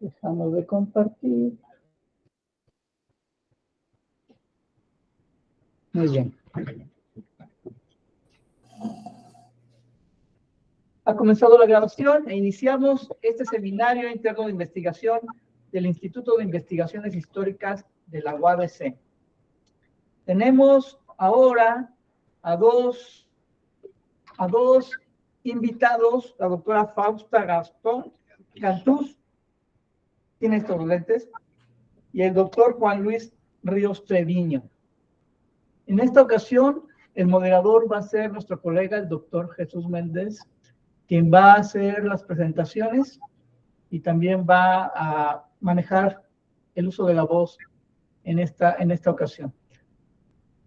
Dejamos de compartir. Muy bien. Ha comenzado la grabación e iniciamos este seminario interno de investigación del Instituto de Investigaciones Históricas de la UABC. Tenemos ahora a dos invitados, la doctora Fausta Gantús, tiene estos lentes, y el doctor Juan Luis Ríos Treviño. En esta ocasión, el moderador va a ser nuestro colega, el doctor Jesús Méndez, quien va a hacer las presentaciones y también va a manejar el uso de la voz en esta ocasión.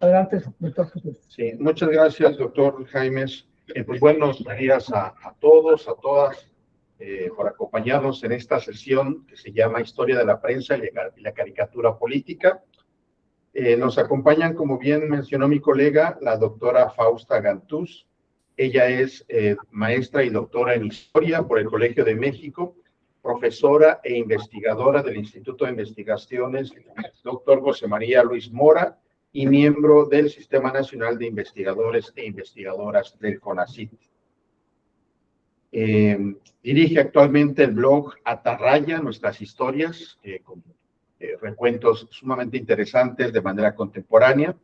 Adelante, doctor Jesús. Sí, muchas gracias, doctor Jaimes. Pues buenos días a todos, a todas, por acompañarnos en esta sesión que se llama Historia de la Prensa y la Caricatura Política. Nos acompañan, como bien mencionó mi colega, la doctora Fausta Gantús. Ella es maestra y doctora en Historia por el Colegio de México, profesora e investigadora del Instituto de Investigaciones Dr. José María Luis Mora y miembro del Sistema Nacional de Investigadores e Investigadoras del CONACYT. Dirige actualmente el blog Atarraya, Nuestras Historias, con recuentos sumamente interesantes de manera contemporánea,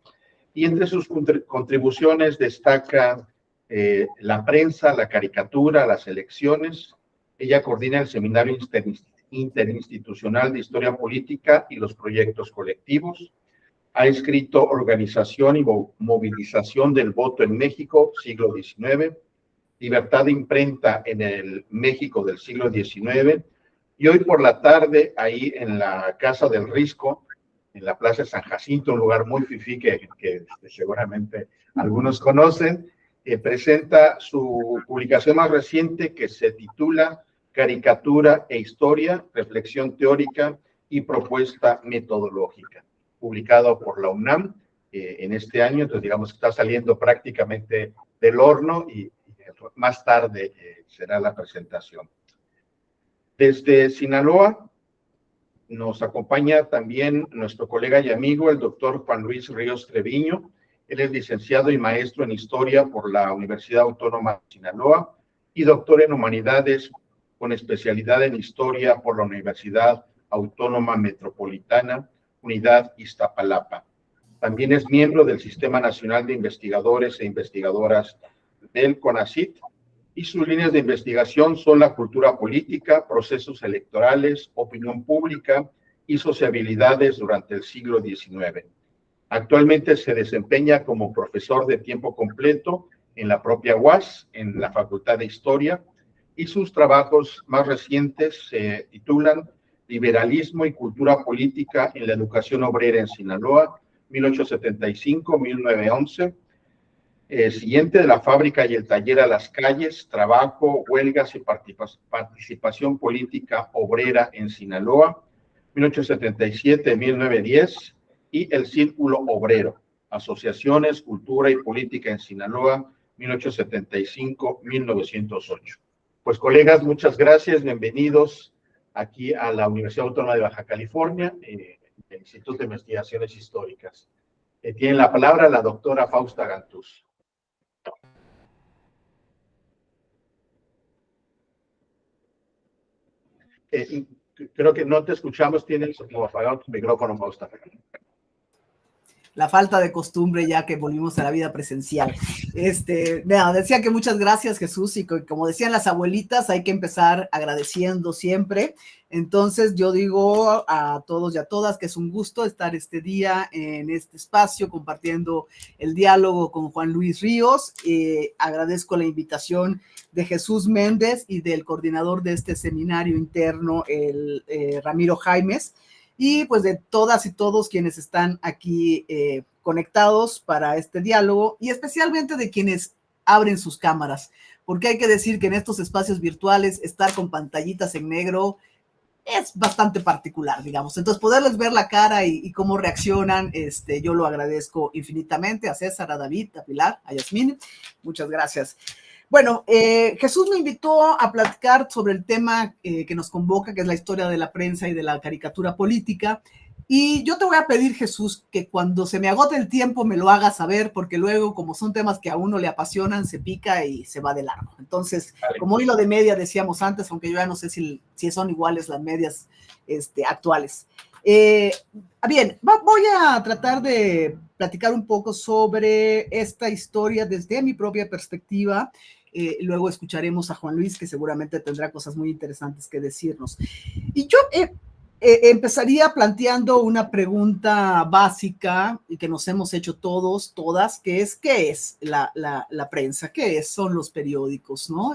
y entre sus contribuciones destaca la prensa, la caricatura, las elecciones. Ella coordina el Seminario Interinstitucional de Historia Política y los proyectos colectivos. Ha escrito Organización y Movilización del Voto en México, siglo XIX, Libertad de Imprenta en el México del siglo XIX, y hoy por la tarde, ahí en la Casa del Risco, en la Plaza de San Jacinto, un lugar muy fifí que seguramente algunos conocen, presenta su publicación más reciente que se titula Caricatura e Historia, Reflexión Teórica y Propuesta Metodológica, publicado por la UNAM en este año. Entonces, digamos que está saliendo prácticamente del horno y más tarde será la presentación. Desde Sinaloa nos acompaña también nuestro colega y amigo, el doctor Juan Luis Ríos Treviño. Él es licenciado y maestro en Historia por la Universidad Autónoma de Sinaloa y doctor en Humanidades con especialidad en Historia por la Universidad Autónoma Metropolitana, Unidad Iztapalapa. También es miembro del Sistema Nacional de Investigadores e Investigadoras del CONACYT, y sus líneas de investigación son la cultura política, procesos electorales, opinión pública y sociabilidades durante el siglo XIX. Actualmente se desempeña como profesor de tiempo completo en la propia UAS, en la Facultad de Historia, y sus trabajos más recientes se titulan Liberalismo y Cultura Política en la Educación Obrera en Sinaloa, 1875-1911, siguiente de la fábrica y el taller a las calles, trabajo, huelgas y participación política obrera en Sinaloa, 1877-1910, y el Círculo Obrero, Asociaciones, Cultura y Política en Sinaloa, 1875-1908. Pues colegas, muchas gracias, bienvenidos aquí a la Universidad Autónoma de Baja California, el Instituto de Investigaciones Históricas. Tiene la palabra la doctora Fausta Gantús. Creo que no te escuchamos, tienes como apagado tu micrófono, Fausta. La falta de costumbre ya que volvimos a la vida presencial. Decía que muchas gracias, Jesús, y como decían las abuelitas, hay que empezar agradeciendo siempre. Entonces yo digo a todos y a todas que es un gusto estar este día en este espacio compartiendo el diálogo con Juan Luis Ríos. Agradezco la invitación de Jesús Méndez y del coordinador de este seminario interno, el Ramiro Jaimes, y pues de todas y todos quienes están aquí conectados para este diálogo, y especialmente de quienes abren sus cámaras, porque hay que decir que en estos espacios virtuales estar con pantallitas en negro es bastante particular, digamos. Entonces, poderles ver la cara y cómo reaccionan, yo lo agradezco infinitamente a César, a David, a Pilar, a Yasmín. Muchas gracias. Bueno, Jesús me invitó a platicar sobre el tema que nos convoca, que es la historia de la prensa y de la caricatura política. Y yo te voy a pedir, Jesús, que cuando se me agote el tiempo me lo hagas saber, porque luego, como son temas que a uno le apasionan, se pica y se va de largo. Entonces, vale. Como hilo de media decíamos antes, aunque yo ya no sé si son iguales las medias actuales. Bien, voy a tratar de platicar un poco sobre esta historia desde mi propia perspectiva. Luego escucharemos a Juan Luis, que seguramente tendrá cosas muy interesantes que decirnos. Y yo empezaría planteando una pregunta básica y que nos hemos hecho todos, todas, que es, ¿qué es la prensa? ¿Qué son los periódicos? ¿No?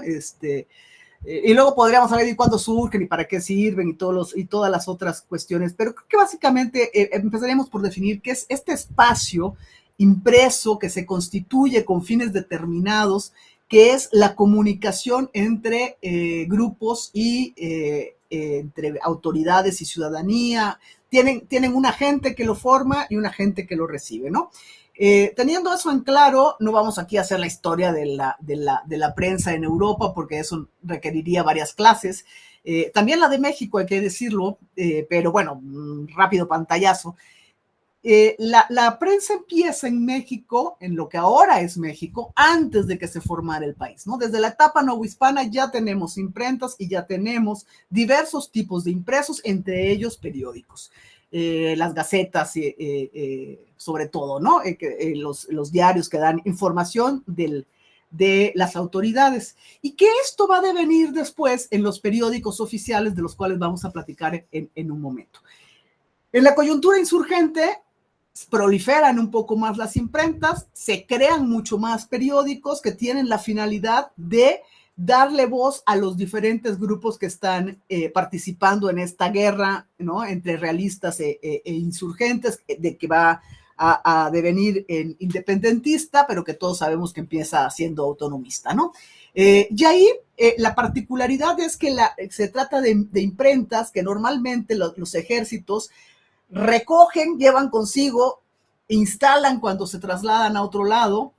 Y luego podríamos saber de cuándo surgen y para qué sirven y todas las otras cuestiones, pero creo que básicamente empezaríamos por definir qué es este espacio impreso que se constituye con fines determinados, que es la comunicación entre grupos y entre autoridades y ciudadanía. Tienen un agente que lo forma y un agente que lo recibe, ¿no? Teniendo eso en claro, no vamos aquí a hacer la historia de la prensa en Europa, porque eso requeriría varias clases. También la de México, hay que decirlo, pero bueno, rápido pantallazo. La prensa empieza en México, en lo que ahora es México, antes de que se formara el país, ¿no? Desde la etapa novohispana ya tenemos imprentas y ya tenemos diversos tipos de impresos, entre ellos periódicos. Las gacetas, sobre todo, ¿no? Los diarios que dan información de las autoridades. Y que esto va a devenir después en los periódicos oficiales, de los cuales vamos a platicar en un momento. En la coyuntura insurgente, proliferan un poco más las imprentas, se crean mucho más periódicos que tienen la finalidad de darle voz a los diferentes grupos que están participando en esta guerra, ¿no? Entre realistas e insurgentes, de que va a devenir en independentista, pero que todos sabemos que empieza siendo autonomista, ¿no? Y ahí la particularidad es que se trata de imprentas que normalmente los ejércitos recogen, llevan consigo, instalan cuando se trasladan a otro lado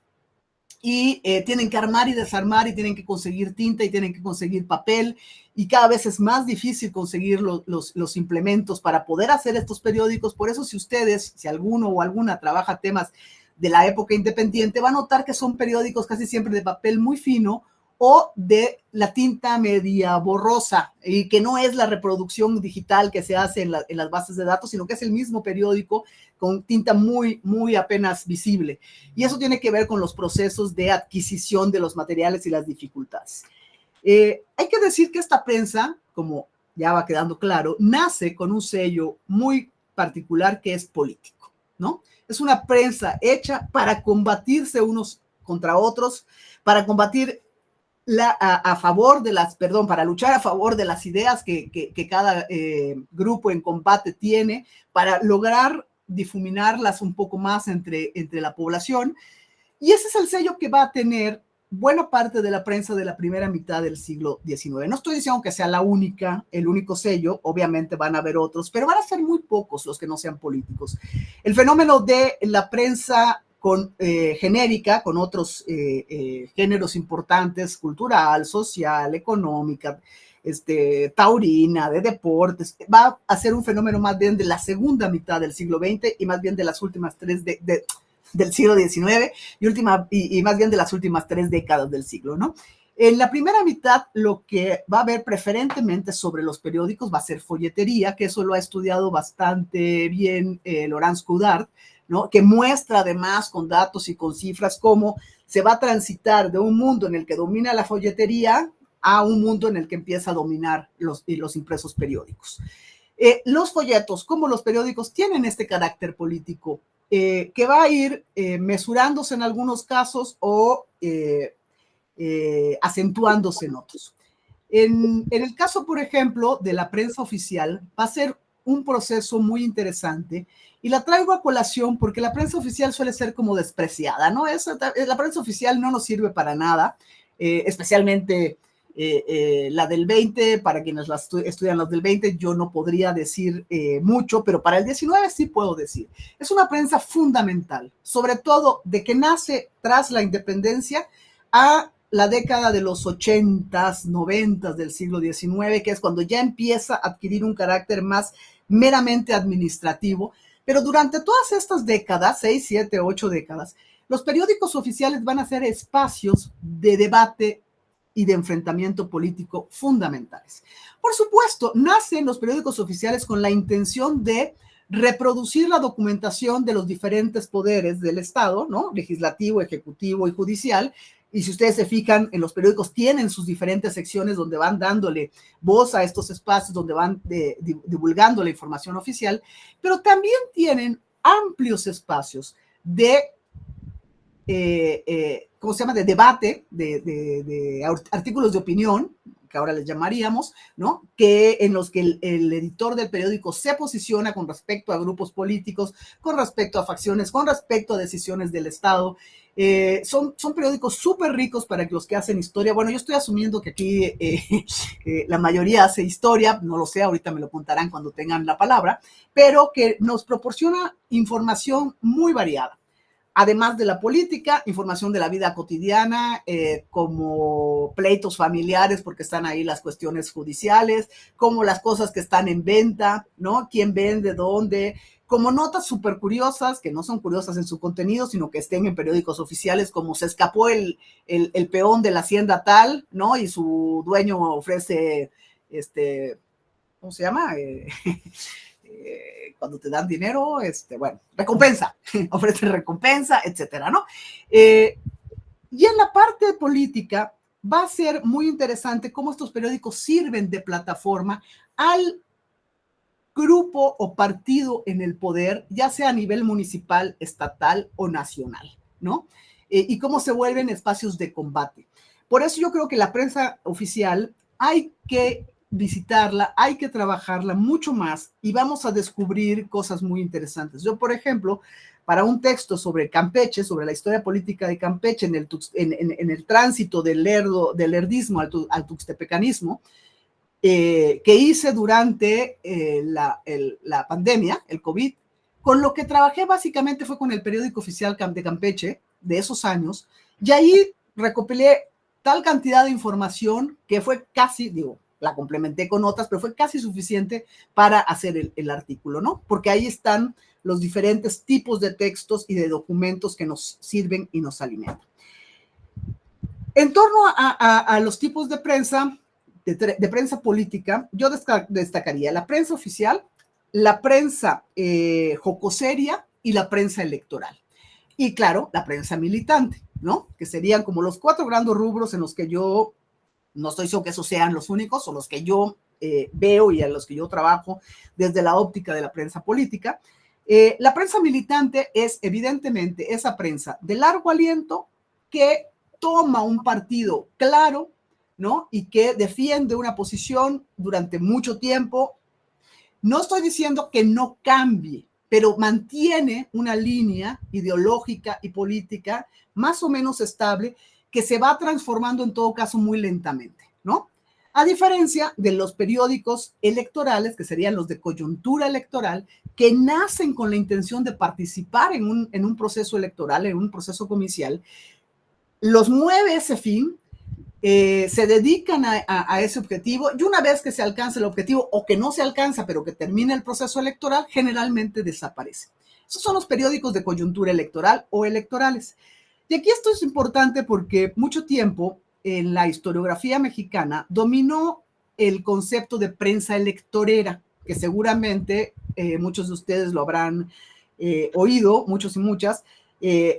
y tienen que armar y desarmar y tienen que conseguir tinta y tienen que conseguir papel y cada vez es más difícil conseguir los implementos para poder hacer estos periódicos. Por eso si alguno o alguna trabaja temas de la época independiente, va a notar que son periódicos casi siempre de papel muy fino o de la tinta media borrosa, y que no es la reproducción digital que se hace en las bases de datos, sino que es el mismo periódico con tinta muy, muy apenas visible. Y eso tiene que ver con los procesos de adquisición de los materiales y las dificultades. Hay que decir que esta prensa, como ya va quedando claro, nace con un sello muy particular que es político, ¿no? Es una prensa hecha para combatirse unos contra otros, para combatir para luchar a favor de las ideas que cada grupo en combate tiene, para lograr difuminarlas un poco más entre la población. Y ese es el sello que va a tener buena parte de la prensa de la primera mitad del siglo XIX. No estoy diciendo que sea el único sello, obviamente van a haber otros, pero van a ser muy pocos los que no sean políticos. El fenómeno de la prensa genérica, con otros géneros importantes, cultural, social, económica, taurina, de deportes, va a ser un fenómeno más bien de la segunda mitad del siglo XX y más bien de las últimas tres del siglo XIX y más bien de las últimas 3 décadas del siglo, ¿no? En la primera mitad, lo que va a haber preferentemente sobre los periódicos va a ser folletería, que eso lo ha estudiado bastante bien Laurence Coudard, ¿no? Que muestra además con datos y con cifras cómo se va a transitar de un mundo en el que domina la folletería a un mundo en el que empieza a dominar los impresos periódicos. Los folletos, como los periódicos, tienen este carácter político que va a ir mesurándose en algunos casos o acentuándose en otros. En el caso, por ejemplo, de la prensa oficial, va a ser un proceso muy interesante y la traigo a colación porque la prensa oficial suele ser como despreciada, ¿no? La prensa oficial no nos sirve para nada, especialmente la del 20, para quienes estudian los del 20, yo no podría decir mucho, pero para el 19 sí puedo decir. Es una prensa fundamental, sobre todo de que nace tras la independencia a la década de los 80s, 90s del siglo XIX, que es cuando ya empieza a adquirir un carácter más meramente administrativo. Pero durante todas estas décadas, 6, 7, 8 décadas, los periódicos oficiales van a ser espacios de debate y de enfrentamiento político fundamentales. Por supuesto, nacen los periódicos oficiales con la intención de reproducir la documentación de los diferentes poderes del Estado, ¿no? Legislativo, ejecutivo y judicial. Y si ustedes se fijan, en los periódicos tienen sus diferentes secciones donde van dándole voz a estos espacios, donde van divulgando la información oficial, pero también tienen amplios espacios de ¿cómo se llama? De debate, de artículos de opinión, que ahora les llamaríamos, ¿no? Que en los que el editor del periódico se posiciona con respecto a grupos políticos, con respecto a facciones, con respecto a decisiones del Estado. Son periódicos súper ricos para los que hacen historia. Bueno, yo estoy asumiendo que aquí la mayoría hace historia, no lo sé, ahorita me lo contarán cuando tengan la palabra, pero que nos proporciona información muy variada. Además de la política, información de la vida cotidiana, como pleitos familiares, porque están ahí las cuestiones judiciales, como las cosas que están en venta, ¿no? ¿Quién vende, dónde? Como notas súper curiosas, que no son curiosas en su contenido, sino que estén en periódicos oficiales, como se escapó el peón de la hacienda tal, ¿no? Y su dueño ofrece, ¿cómo se llama? Cuando te dan dinero, bueno, recompensa, ofrece recompensa, etcétera, ¿no? Y en la parte política va a ser muy interesante cómo estos periódicos sirven de plataforma al grupo o partido en el poder, ya sea a nivel municipal, estatal o nacional, ¿no? Y cómo se vuelven espacios de combate. Por eso yo creo que la prensa oficial hay que visitarla, hay que trabajarla mucho más y vamos a descubrir cosas muy interesantes. Yo, por ejemplo, para un texto sobre Campeche, sobre la historia política de Campeche en el tránsito del lerdismo al tuxtepecanismo, que hice durante la pandemia, el COVID, con lo que trabajé básicamente fue con el periódico oficial de Campeche de esos años, y ahí recopilé tal cantidad de información que fue casi, la complementé con otras, pero fue casi suficiente para hacer el artículo, ¿no? Porque ahí están los diferentes tipos de textos y de documentos que nos sirven y nos alimentan. En torno a los tipos de prensa, de prensa política, yo destacaría la prensa oficial, la prensa jocoseria y la prensa electoral. Y claro, la prensa militante, ¿no? Que serían como los 4 grandes rubros en los que yo, no estoy seguro que esos sean los únicos, o los que yo veo y a los que yo trabajo desde la óptica de la prensa política. La prensa militante es evidentemente esa prensa de largo aliento que toma un partido claro, ¿no? Y que defiende una posición durante mucho tiempo. No estoy diciendo que no cambie, pero mantiene una línea ideológica y política más o menos estable que se va transformando en todo caso muy lentamente, ¿no? A diferencia de los periódicos electorales, que serían los de coyuntura electoral, que nacen con la intención de participar en un proceso electoral, en un proceso comercial, los mueve ese fin, se dedican a ese objetivo, y una vez que se alcanza el objetivo o que no se alcanza, pero que termina el proceso electoral, generalmente desaparece. Esos son los periódicos de coyuntura electoral o electorales. Y aquí esto es importante porque mucho tiempo en la historiografía mexicana dominó el concepto de prensa electorera, que seguramente muchos de ustedes lo habrán oído, muchos y muchas,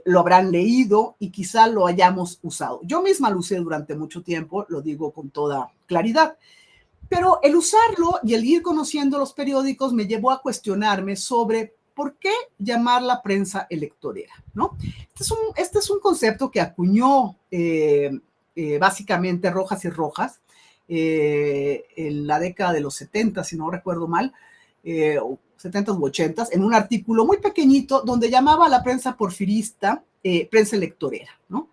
lo habrán leído y quizá lo hayamos usado. Yo misma lo usé durante mucho tiempo, lo digo con toda claridad, pero el usarlo y el ir conociendo los periódicos me llevó a cuestionarme sobre por qué llamar la prensa electorera, ¿no? Este es un concepto que acuñó básicamente Rojas y Rojas en la década de los 70, si no recuerdo mal, 70s u 80s, en un artículo muy pequeñito donde llamaba a la prensa porfirista prensa electorera, ¿no?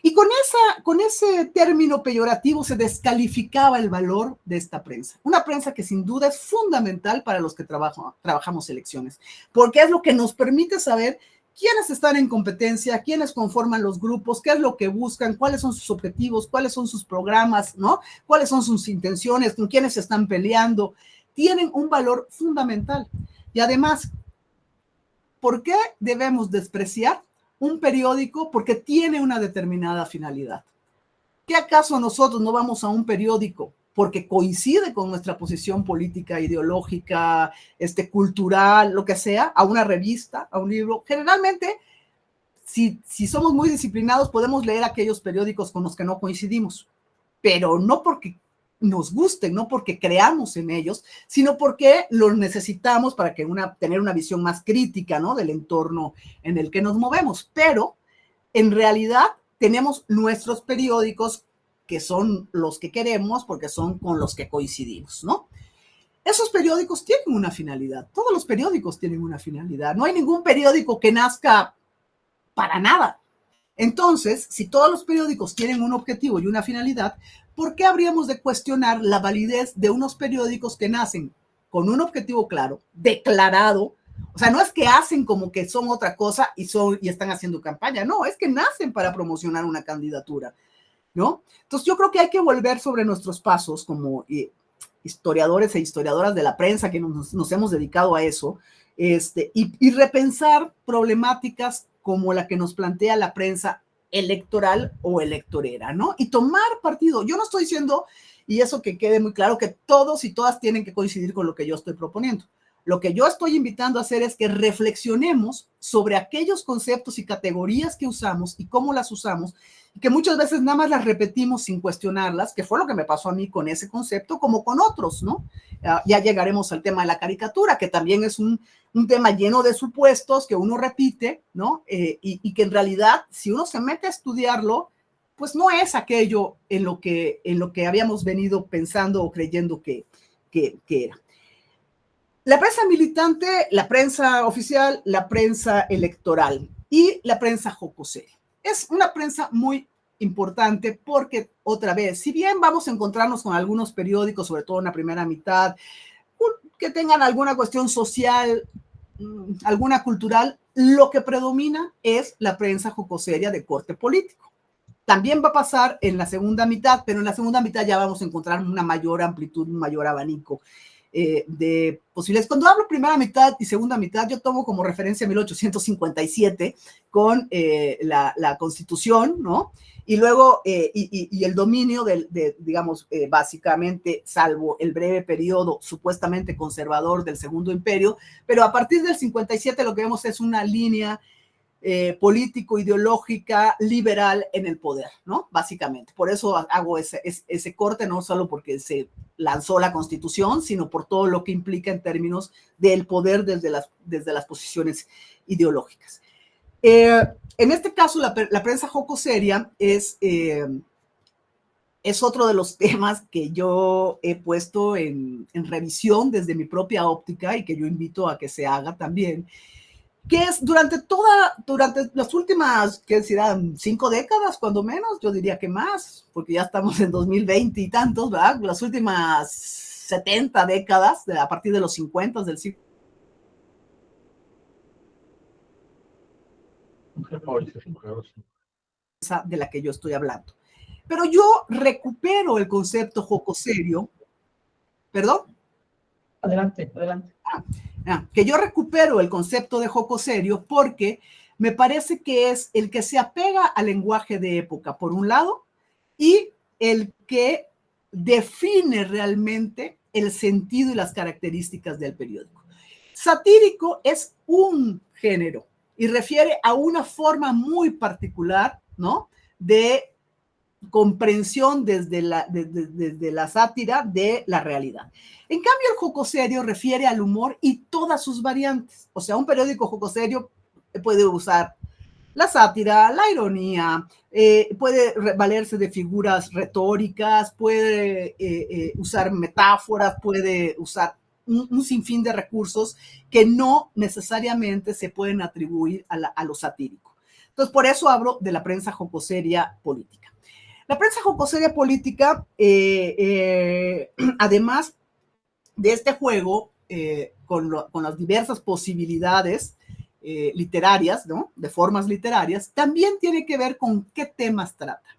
Y con ese término peyorativo se descalificaba el valor de esta prensa. Una prensa que sin duda es fundamental para los que trabajamos elecciones, porque es lo que nos permite saber quiénes están en competencia, quiénes conforman los grupos, qué es lo que buscan, cuáles son sus objetivos, cuáles son sus programas, ¿no? Cuáles son sus intenciones, con quiénes se están peleando. Tienen un valor fundamental. Y además, ¿por qué debemos despreciar un periódico? Porque tiene una determinada finalidad. ¿Qué acaso nosotros no vamos a un periódico porque coincide con nuestra posición política, ideológica, cultural, lo que sea, a una revista, a un libro? Generalmente, si somos muy disciplinados, podemos leer aquellos periódicos con los que no coincidimos, pero no porque nos gusten, no porque creamos en ellos, sino porque los necesitamos para tener una visión más crítica, ¿no?, del entorno en el que nos movemos. Pero en realidad tenemos nuestros periódicos que son los que queremos porque son con los que coincidimos, ¿no? Esos periódicos tienen una finalidad. Todos los periódicos tienen una finalidad. No hay ningún periódico que nazca para nada. Entonces, si todos los periódicos tienen un objetivo y una finalidad, ¿por qué habríamos de cuestionar la validez de unos periódicos que nacen con un objetivo claro, declarado? O sea, no es que hacen como que son otra cosa y están haciendo campaña. No, es que nacen para promocionar una candidatura, ¿no? Entonces, yo creo que hay que volver sobre nuestros pasos como historiadores e historiadoras de la prensa que nos hemos dedicado a eso, y repensar problemáticas como la que nos plantea la prensa electoral o electorera, ¿no? Y tomar partido. Yo no estoy diciendo, y eso que quede muy claro, que todos y todas tienen que coincidir con lo que yo estoy proponiendo. Lo que yo estoy invitando a hacer es que reflexionemos sobre aquellos conceptos y categorías que usamos y cómo las usamos, y que muchas veces nada más las repetimos sin cuestionarlas, que fue lo que me pasó a mí con ese concepto, como con otros, ¿no? Ya llegaremos al tema de la caricatura, que también es un tema lleno de supuestos que uno repite, ¿no? Y que en realidad, si uno se mete a estudiarlo, pues no es aquello en lo que habíamos venido pensando o creyendo que era. La prensa militante, la prensa oficial, la prensa electoral y la prensa jocoseria. Es una prensa muy importante porque, otra vez, si bien vamos a encontrarnos con algunos periódicos, sobre todo en la primera mitad, que tengan alguna cuestión social, alguna cultural, lo que predomina es la prensa jocoseria de corte político. También va a pasar en la segunda mitad, pero en la segunda mitad ya vamos a encontrar una mayor amplitud, un mayor abanico de posibilidades. Cuando hablo primera mitad y segunda mitad, yo tomo como referencia 1857 con la Constitución, ¿no? Y luego, y el dominio digamos, básicamente, salvo el breve periodo supuestamente conservador del Segundo Imperio, pero a partir del 57 lo que vemos es una línea político-ideológica liberal en el poder, ¿no? Básicamente. Por eso hago ese corte, no solo porque se lanzó la Constitución, sino por todo lo que implica en términos del poder desde las posiciones ideológicas. En este caso, la prensa jocoseria es otro de los temas que yo he puesto en revisión desde mi propia óptica y que yo invito a que se haga también, que es durante las últimas, ¿qué serán? 5 décadas, cuando menos, yo diría que más, porque ya estamos en 2020 y tantos, ¿verdad? Las últimas 70 décadas, a partir de los 50 del siglo. De la que yo estoy hablando. Pero yo recupero el concepto jocoserio. ¿Perdón? Adelante. Que yo recupero el concepto de jocoserio porque me parece que es el que se apega al lenguaje de época, por un lado, y el que define realmente el sentido y las características del periódico. Satírico es un género y refiere a una forma muy particular, ¿no?, de comprensión desde la sátira de la realidad. En cambio, el jocoserio refiere al humor y todas sus variantes. O sea, un periódico jocoserio puede usar la sátira, la ironía, puede valerse de figuras retóricas, puede usar metáforas, puede usar un sinfín de recursos que no necesariamente se pueden atribuir a lo satírico. Entonces, por eso hablo de la prensa jocoseria política. La prensa jocoseria política, además de este juego con las diversas posibilidades literarias, ¿no? De formas literarias, también tiene que ver con qué temas trata.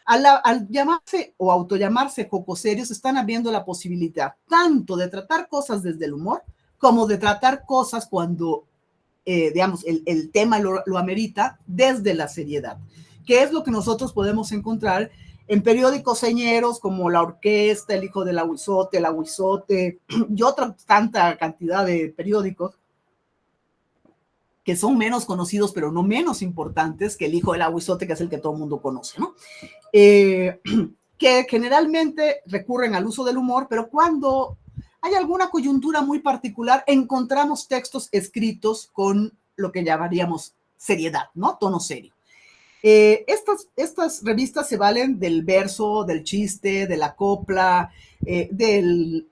Al llamarse o autollamarse cocoserios, están abriendo la posibilidad tanto de tratar cosas desde el humor, como de tratar cosas cuando, digamos, el tema lo amerita desde la seriedad, que es lo que nosotros podemos encontrar en periódicos señeros como La Orquesta, El Hijo del Aguizote, El Aguizote y otra tanta cantidad de periódicos que son menos conocidos, pero no menos importantes que El Hijo del Aguizote, que es el que todo el mundo conoce, ¿no? Que generalmente recurren al uso del humor, pero cuando hay alguna coyuntura muy particular, encontramos textos escritos con lo que llamaríamos seriedad, ¿no? Tono serio. Estas revistas se valen del verso, del chiste, de la copla, del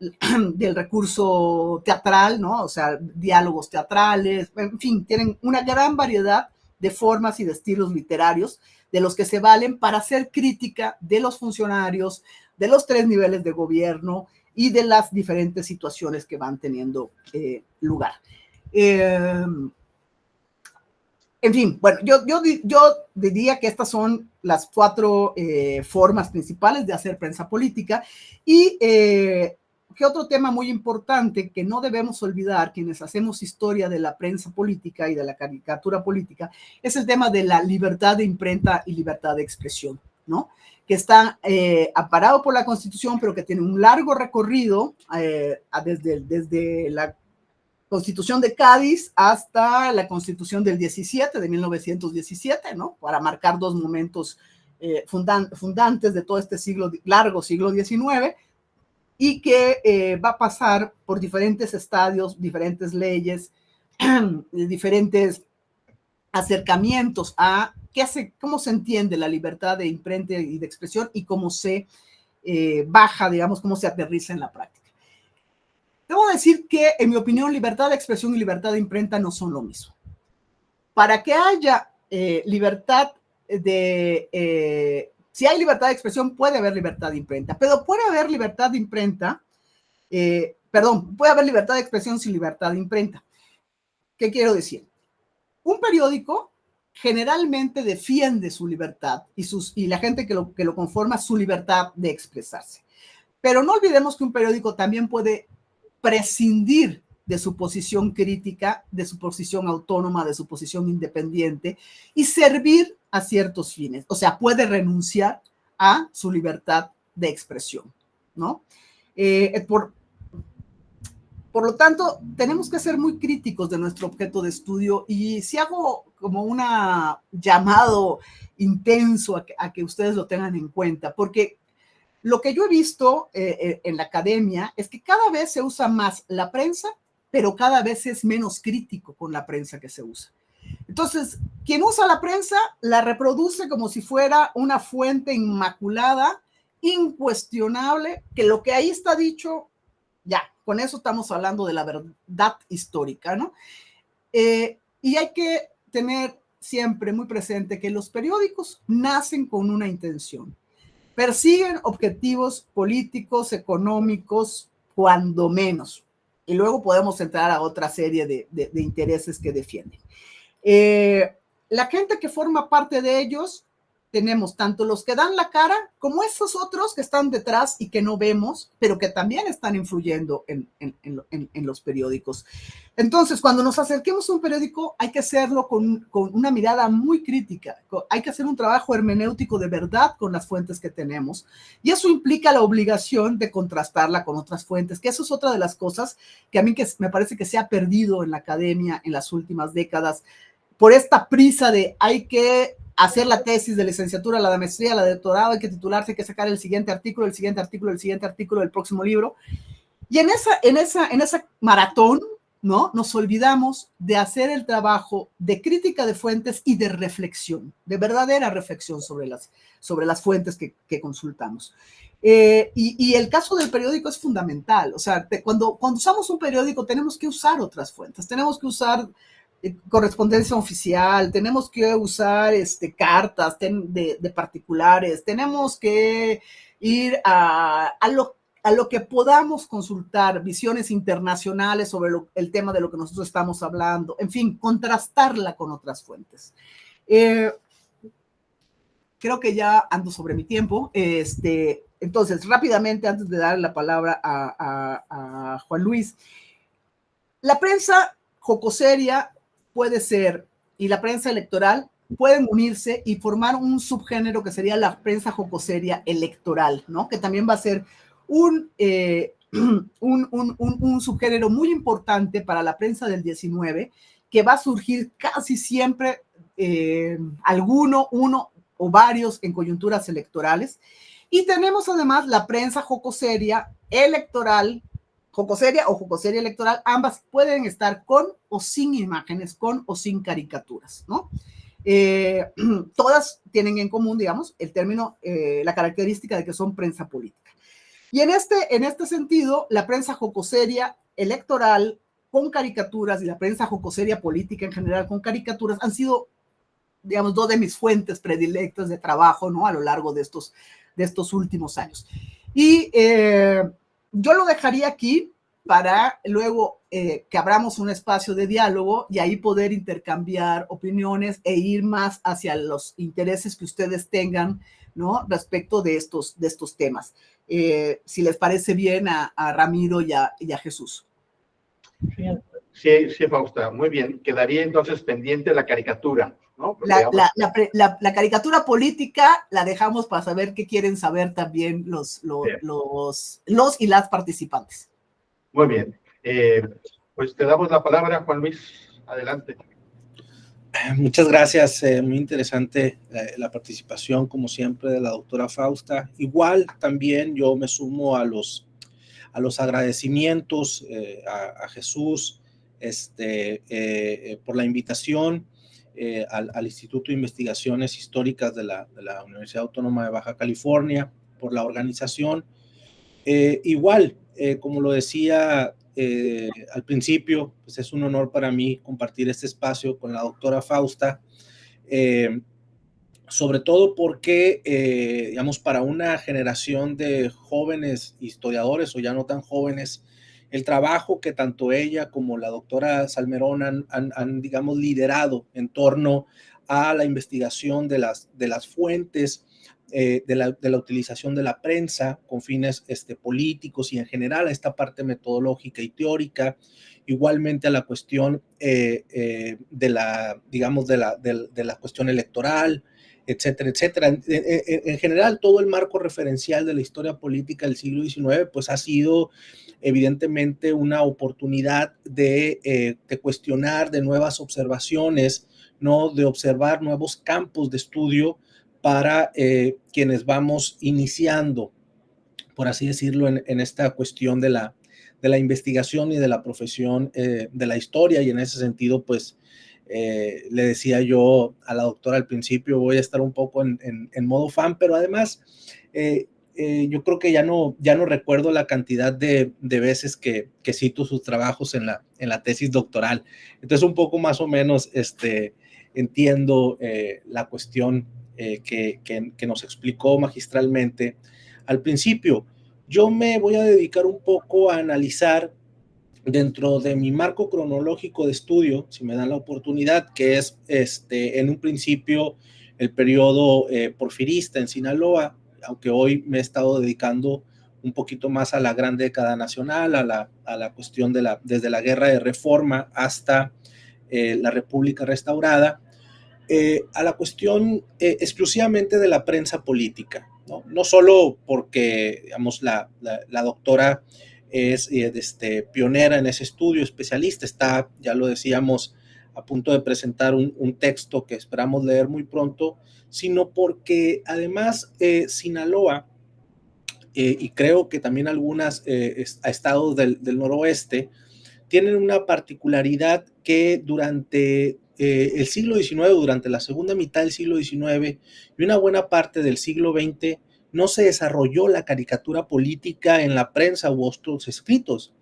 recurso teatral, ¿no? O sea, diálogos teatrales, en fin, tienen una gran variedad de formas y de estilos literarios de los que se valen para hacer crítica de los funcionarios, de los 3 niveles de gobierno y de las diferentes situaciones que van teniendo lugar. En fin, bueno, yo diría que estas son las 4 formas principales de hacer prensa política. Y que otro tema muy importante que no debemos olvidar quienes hacemos historia de la prensa política y de la caricatura política es el tema de la libertad de imprenta y libertad de expresión, ¿no? Que está amparado por la Constitución, pero que tiene un largo recorrido desde la Constitución de Cádiz hasta la Constitución del 17, de 1917, ¿no? Para marcar 2 momentos fundantes de todo este largo siglo XIX, y que va a pasar por diferentes estadios, diferentes leyes, diferentes acercamientos a cómo se entiende la libertad de imprenta y de expresión y cómo se baja, digamos, cómo se aterriza en la práctica. Debo decir que, en mi opinión, libertad de expresión y libertad de imprenta no son lo mismo. Para que haya libertad si hay libertad de expresión, puede haber libertad de imprenta, pero puede haber libertad de imprenta, puede haber libertad de expresión sin libertad de imprenta. ¿Qué quiero decir? Un periódico generalmente defiende su libertad y la gente que lo conforma su libertad de expresarse. Pero no olvidemos que un periódico también puede prescindir de su posición crítica, de su posición autónoma, de su posición independiente y servir a ciertos fines. O sea, puede renunciar a su libertad de expresión, ¿no? Por lo tanto, tenemos que ser muy críticos de nuestro objeto de estudio, y si hago como un llamado intenso a que ustedes lo tengan en cuenta, porque lo que yo he visto en la academia es que cada vez se usa más la prensa, pero cada vez es menos crítico con la prensa que se usa. Entonces, quien usa la prensa la reproduce como si fuera una fuente inmaculada, incuestionable, que lo que ahí está dicho, ya, con eso estamos hablando de la verdad histórica, ¿no? Y hay que tener siempre muy presente que los periódicos nacen con una intención. Persiguen objetivos políticos, económicos, cuando menos. Y luego podemos entrar a otra serie de intereses que defienden. La gente que forma parte de ellos, tenemos tanto los que dan la cara como esos otros que están detrás y que no vemos, pero que también están influyendo en los periódicos. Entonces, cuando nos acerquemos a un periódico, hay que hacerlo con una mirada muy crítica. Hay que hacer un trabajo hermenéutico de verdad con las fuentes que tenemos. Y eso implica la obligación de contrastarla con otras fuentes, que eso es otra de las cosas que a mí me parece que se ha perdido en la academia en las últimas décadas, por esta prisa de hay que hacer la tesis de licenciatura, la de maestría, la de doctorado, hay que titularse, hay que sacar el siguiente artículo, el siguiente artículo, el siguiente artículo del próximo libro. Y en esa maratón, ¿no? Nos olvidamos de hacer el trabajo de crítica de fuentes y de reflexión, de verdadera reflexión sobre las fuentes que consultamos. Y el caso del periódico es fundamental. O sea, cuando usamos un periódico tenemos que usar otras fuentes, tenemos que usar correspondencia oficial, tenemos que usar cartas de particulares, tenemos que ir a a lo que podamos consultar visiones internacionales sobre el tema de lo que nosotros estamos hablando, en fin, contrastarla con otras fuentes. Creo que ya ando sobre mi tiempo. Entonces, rápidamente, antes de dar la palabra a Juan Luis, la prensa jocoseria puede ser, y la prensa electoral pueden unirse y formar un subgénero que sería la prensa jocoseria electoral, ¿no? Que también va a ser un subgénero muy importante para la prensa del 19, que va a surgir casi siempre uno o varios en coyunturas electorales. Y tenemos además la prensa jocoseria electoral, jocoseria o jocoseria electoral, ambas pueden estar con o sin imágenes, con o sin caricaturas, ¿no? Todas tienen en común, digamos, el término, la característica de que son prensa política. Y en este sentido, la prensa jocoseria electoral con caricaturas y la prensa jocoseria política en general con caricaturas han sido, digamos, dos de mis fuentes predilectas de trabajo, ¿no? A lo largo de estos últimos años. Y yo lo dejaría aquí para luego que abramos un espacio de diálogo y ahí poder intercambiar opiniones e ir más hacia los intereses que ustedes tengan, ¿no? Respecto de estos temas. Si les parece bien a Ramiro y a Jesús. Sí, Fausta, muy bien. Quedaría entonces pendiente la caricatura, ¿no? La caricatura política la dejamos para saber qué quieren saber también los y las participantes. Muy bien. Pues te damos la palabra, Juan Luis. Adelante. Muchas gracias. Muy interesante la participación, como siempre, de la doctora Fausta. Igual también yo me sumo a los agradecimientos a Jesús por la invitación al Instituto de Investigaciones Históricas de la Universidad Autónoma de Baja California, por la organización. Igual, como lo decía al principio, pues es un honor para mí compartir este espacio con la doctora Fausta, sobre todo porque, digamos, para una generación de jóvenes historiadores o ya no tan jóvenes, el trabajo que tanto ella como la doctora Salmerón han digamos, liderado en torno a la investigación de las fuentes, de la utilización de la prensa con fines políticos y en general a esta parte metodológica y teórica, igualmente a la cuestión de la cuestión electoral, etcétera, etcétera. En general, todo el marco referencial de la historia política del siglo XIX, pues ha sido evidentemente una oportunidad de cuestionar, de nuevas observaciones, ¿no? De observar nuevos campos de estudio para quienes vamos iniciando, por así decirlo, en esta cuestión de la investigación y de la profesión de la historia. Y en ese sentido, pues, le decía yo a la doctora al principio, voy a estar un poco en modo fan, pero además yo creo que ya no recuerdo la cantidad de veces que cito sus trabajos en la tesis doctoral. Entonces, un poco más o menos entiendo la cuestión que nos explicó magistralmente al principio. Yo me voy a dedicar un poco a analizar dentro de mi marco cronológico de estudio, si me dan la oportunidad, que es en un principio el periodo porfirista en Sinaloa, aunque hoy me he estado dedicando un poquito más a la gran década nacional, a la cuestión desde la guerra de reforma hasta la República restaurada, a la cuestión exclusivamente de la prensa política, no solo porque, digamos, la doctora es pionera en ese estudio, especialista, está, ya lo decíamos, a punto de presentar un texto que esperamos leer muy pronto, sino porque además Sinaloa, y creo que también algunos estados del noroeste, tienen una particularidad que durante el siglo XIX, durante la segunda mitad del siglo XIX y una buena parte del siglo XX, no se desarrolló la caricatura política en la prensa u otros escritos.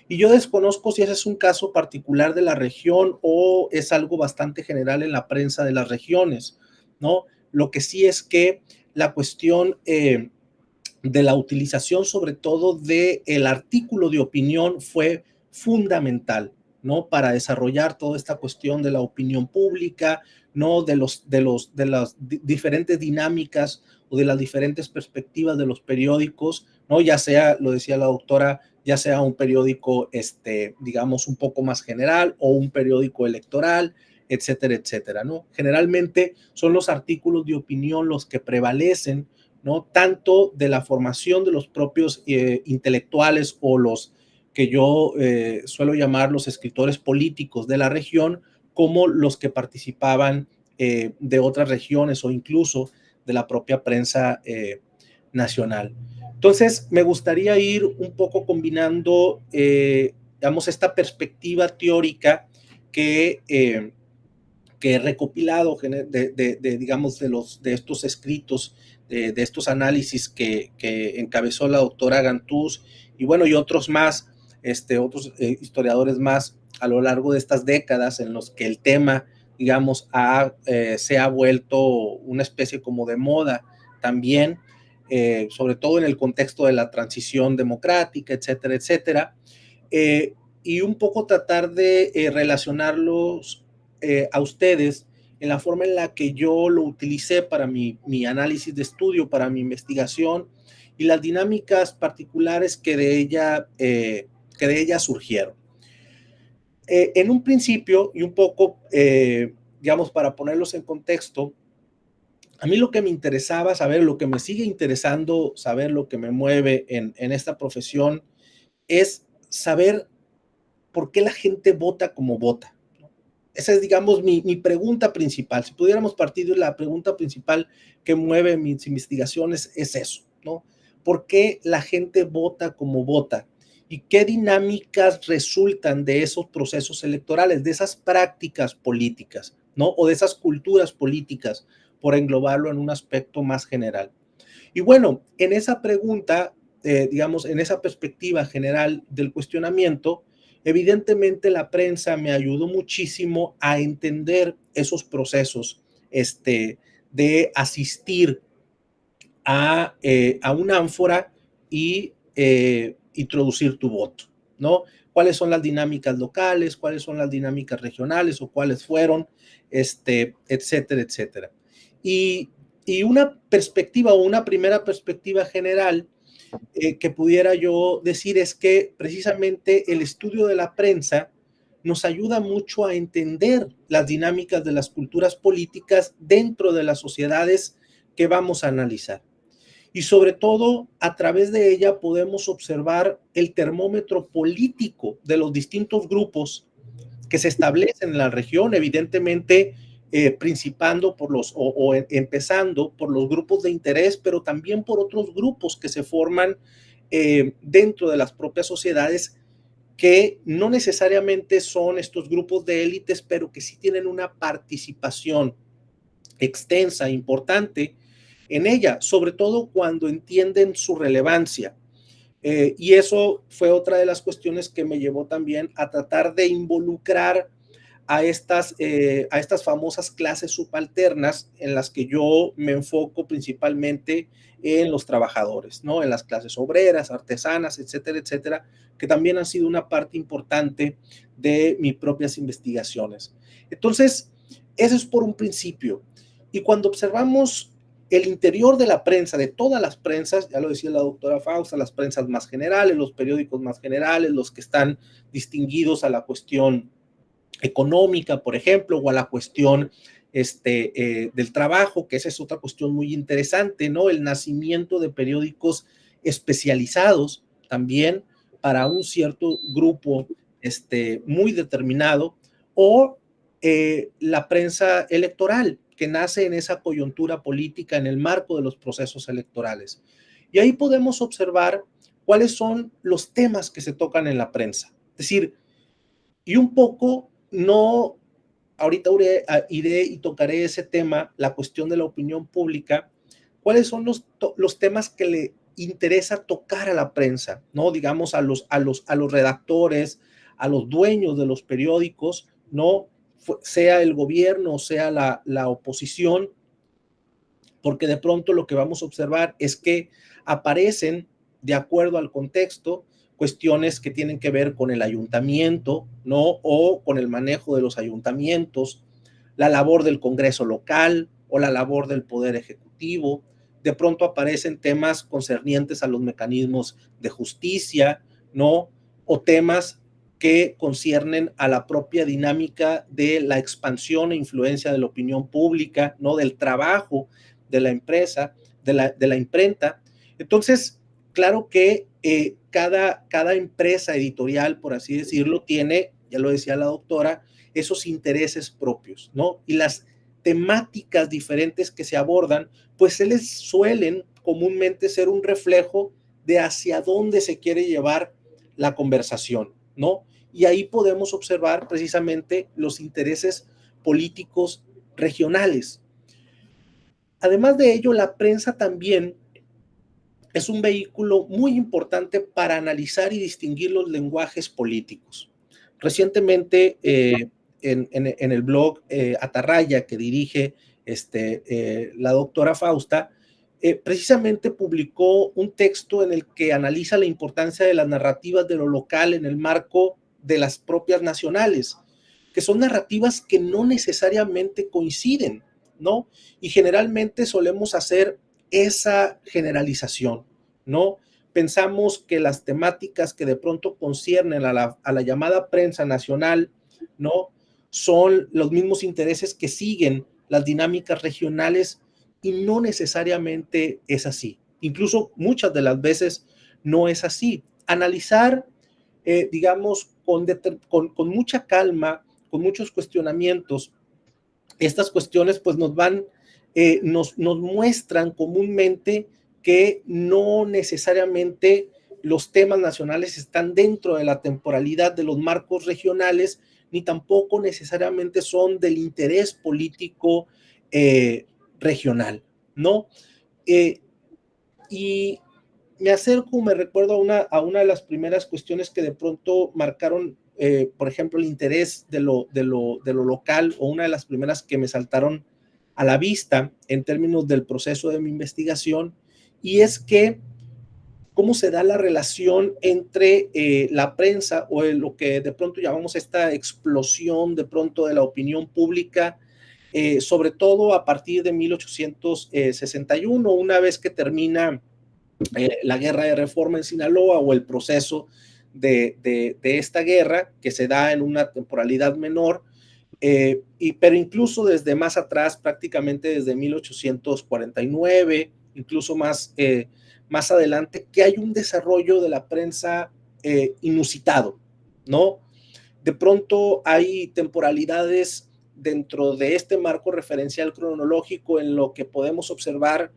Y yo desconozco si ese es un caso particular de la región o es algo bastante general en la prensa de las regiones, ¿no? Lo que sí es que la cuestión de la utilización sobre todo del artículo de opinión fue fundamental, ¿no? Para desarrollar toda esta cuestión de la opinión pública, ¿no? De las diferentes dinámicas o de las diferentes perspectivas de los periódicos, ¿no? Ya sea, lo decía la doctora, ya sea un periódico, digamos, un poco más general o un periódico electoral, etcétera, etcétera, ¿no? Generalmente son los artículos de opinión los que prevalecen, ¿no? Tanto de la formación de los propios intelectuales o los que yo suelo llamar los escritores políticos de la región, como los que participaban de otras regiones o incluso de la propia prensa nacional. Entonces, me gustaría ir un poco combinando, digamos, esta perspectiva teórica que he recopilado digamos, de estos escritos, de estos análisis que encabezó la doctora Gantús y bueno, y otros más, otros historiadores más a lo largo de estas décadas en los que el tema, digamos, se ha vuelto una especie como de moda también, sobre todo en el contexto de la transición democrática, etcétera, etcétera, y un poco tratar de relacionarlos a ustedes en la forma en la que yo lo utilicé para mi análisis de estudio, para mi investigación y las dinámicas particulares que de ella surgieron. En un principio, y un poco, digamos, para ponerlos en contexto, a mí lo que me interesaba saber, lo que me sigue interesando saber, lo que me mueve en esta profesión, es saber por qué la gente vota como vota. Esa es, digamos, mi pregunta principal. Si pudiéramos partir de la pregunta principal que mueve mis investigaciones, es eso, ¿no? ¿Por qué la gente vota como vota? ¿Y qué dinámicas resultan de esos procesos electorales, de esas prácticas políticas, ¿no? O de esas culturas políticas, por englobarlo en un aspecto más general. Y bueno, en esa pregunta, digamos, en esa perspectiva general del cuestionamiento, evidentemente la prensa me ayudó muchísimo a entender esos procesos de asistir a una ánfora y introducir tu voto, ¿no? ¿Cuáles son las dinámicas locales? ¿Cuáles son las dinámicas regionales? ¿O cuáles fueron? Etcétera, etcétera. Y una perspectiva o una primera perspectiva general que pudiera yo decir es que precisamente el estudio de la prensa nos ayuda mucho a entender las dinámicas de las culturas políticas dentro de las sociedades que vamos a analizar. Y sobre todo, a través de ella podemos observar el termómetro político de los distintos grupos que se establecen en la región, evidentemente principando por empezando por los grupos de interés, pero también por otros grupos que se forman dentro de las propias sociedades, que no necesariamente son estos grupos de élites, pero que sí tienen una participación extensa, importante en ella, sobre todo cuando entienden su relevancia. Y eso fue otra de las cuestiones que me llevó también a tratar de involucrar a estas famosas clases subalternas en las que yo me enfoco principalmente en los trabajadores, ¿no? En las clases obreras, artesanas, etcétera, etcétera, que también han sido una parte importante de mis propias investigaciones. Entonces, eso es por un principio. Y cuando observamos el interior de la prensa, de todas las prensas, ya lo decía la doctora Fausta, las prensas más generales, los periódicos más generales, los que están distinguidos a la cuestión económica, por ejemplo, o a la cuestión del trabajo, que esa es otra cuestión muy interesante, ¿no? El nacimiento de periódicos especializados también para un cierto grupo muy determinado, o la prensa electoral, que nace en esa coyuntura política en el marco de los procesos electorales. Y ahí podemos observar cuáles son los temas que se tocan en la prensa. Es decir, y un poco no, ahorita iré y tocaré ese tema, la cuestión de la opinión pública, cuáles son los temas que le interesa tocar a la prensa, ¿no? Digamos a los redactores, a los dueños de los periódicos, ¿no? Sea el gobierno o sea la oposición, porque de pronto lo que vamos a observar es que aparecen, de acuerdo al contexto, cuestiones que tienen que ver con el ayuntamiento, ¿no? O con el manejo de los ayuntamientos, la labor del Congreso local o la labor del Poder Ejecutivo. De pronto aparecen temas concernientes a los mecanismos de justicia, ¿no? O temas que conciernen a la propia dinámica de la expansión e influencia de la opinión pública, ¿no? Del trabajo de la empresa, de la imprenta. Entonces, claro que cada empresa editorial, por así decirlo, tiene, ya lo decía la doctora, esos intereses propios, ¿no? Y las temáticas diferentes que se abordan, pues se les suelen comúnmente ser un reflejo de hacia dónde se quiere llevar la conversación, ¿no? Y ahí podemos observar precisamente los intereses políticos regionales. Además de ello, la prensa también es un vehículo muy importante para analizar y distinguir los lenguajes políticos. Recientemente, en el blog Atarraya, que dirige la doctora Fausta, precisamente publicó un texto en el que analiza la importancia de las narrativas de lo local en el marco de las propias nacionales, que son narrativas que no necesariamente coinciden, ¿no? Y generalmente solemos hacer esa generalización, ¿no? Pensamos que las temáticas que de pronto conciernen a la llamada prensa nacional, ¿no? Son los mismos intereses que siguen las dinámicas regionales y no necesariamente es así. Incluso muchas de las veces no es así. Analizar, digamos, con mucha calma, con muchos cuestionamientos, estas cuestiones pues nos muestran comúnmente que no necesariamente los temas nacionales están dentro de la temporalidad de los marcos regionales, ni tampoco necesariamente son del interés político regional, ¿no? Y me acerco, me recuerdo a una de las primeras cuestiones que de pronto marcaron, por ejemplo, el interés de lo local, o una de las primeras que me saltaron a la vista en términos del proceso de mi investigación, y es que cómo se da la relación entre la prensa o lo que de pronto llamamos esta explosión de pronto de la opinión pública, sobre todo a partir de 1861, una vez que termina la guerra de reforma en Sinaloa, o el proceso de esta guerra que se da en una temporalidad menor, pero incluso desde más atrás, prácticamente desde 1849, incluso más adelante, que hay un desarrollo de la prensa inusitado, ¿no? De pronto hay temporalidades dentro de este marco referencial cronológico en lo que podemos observar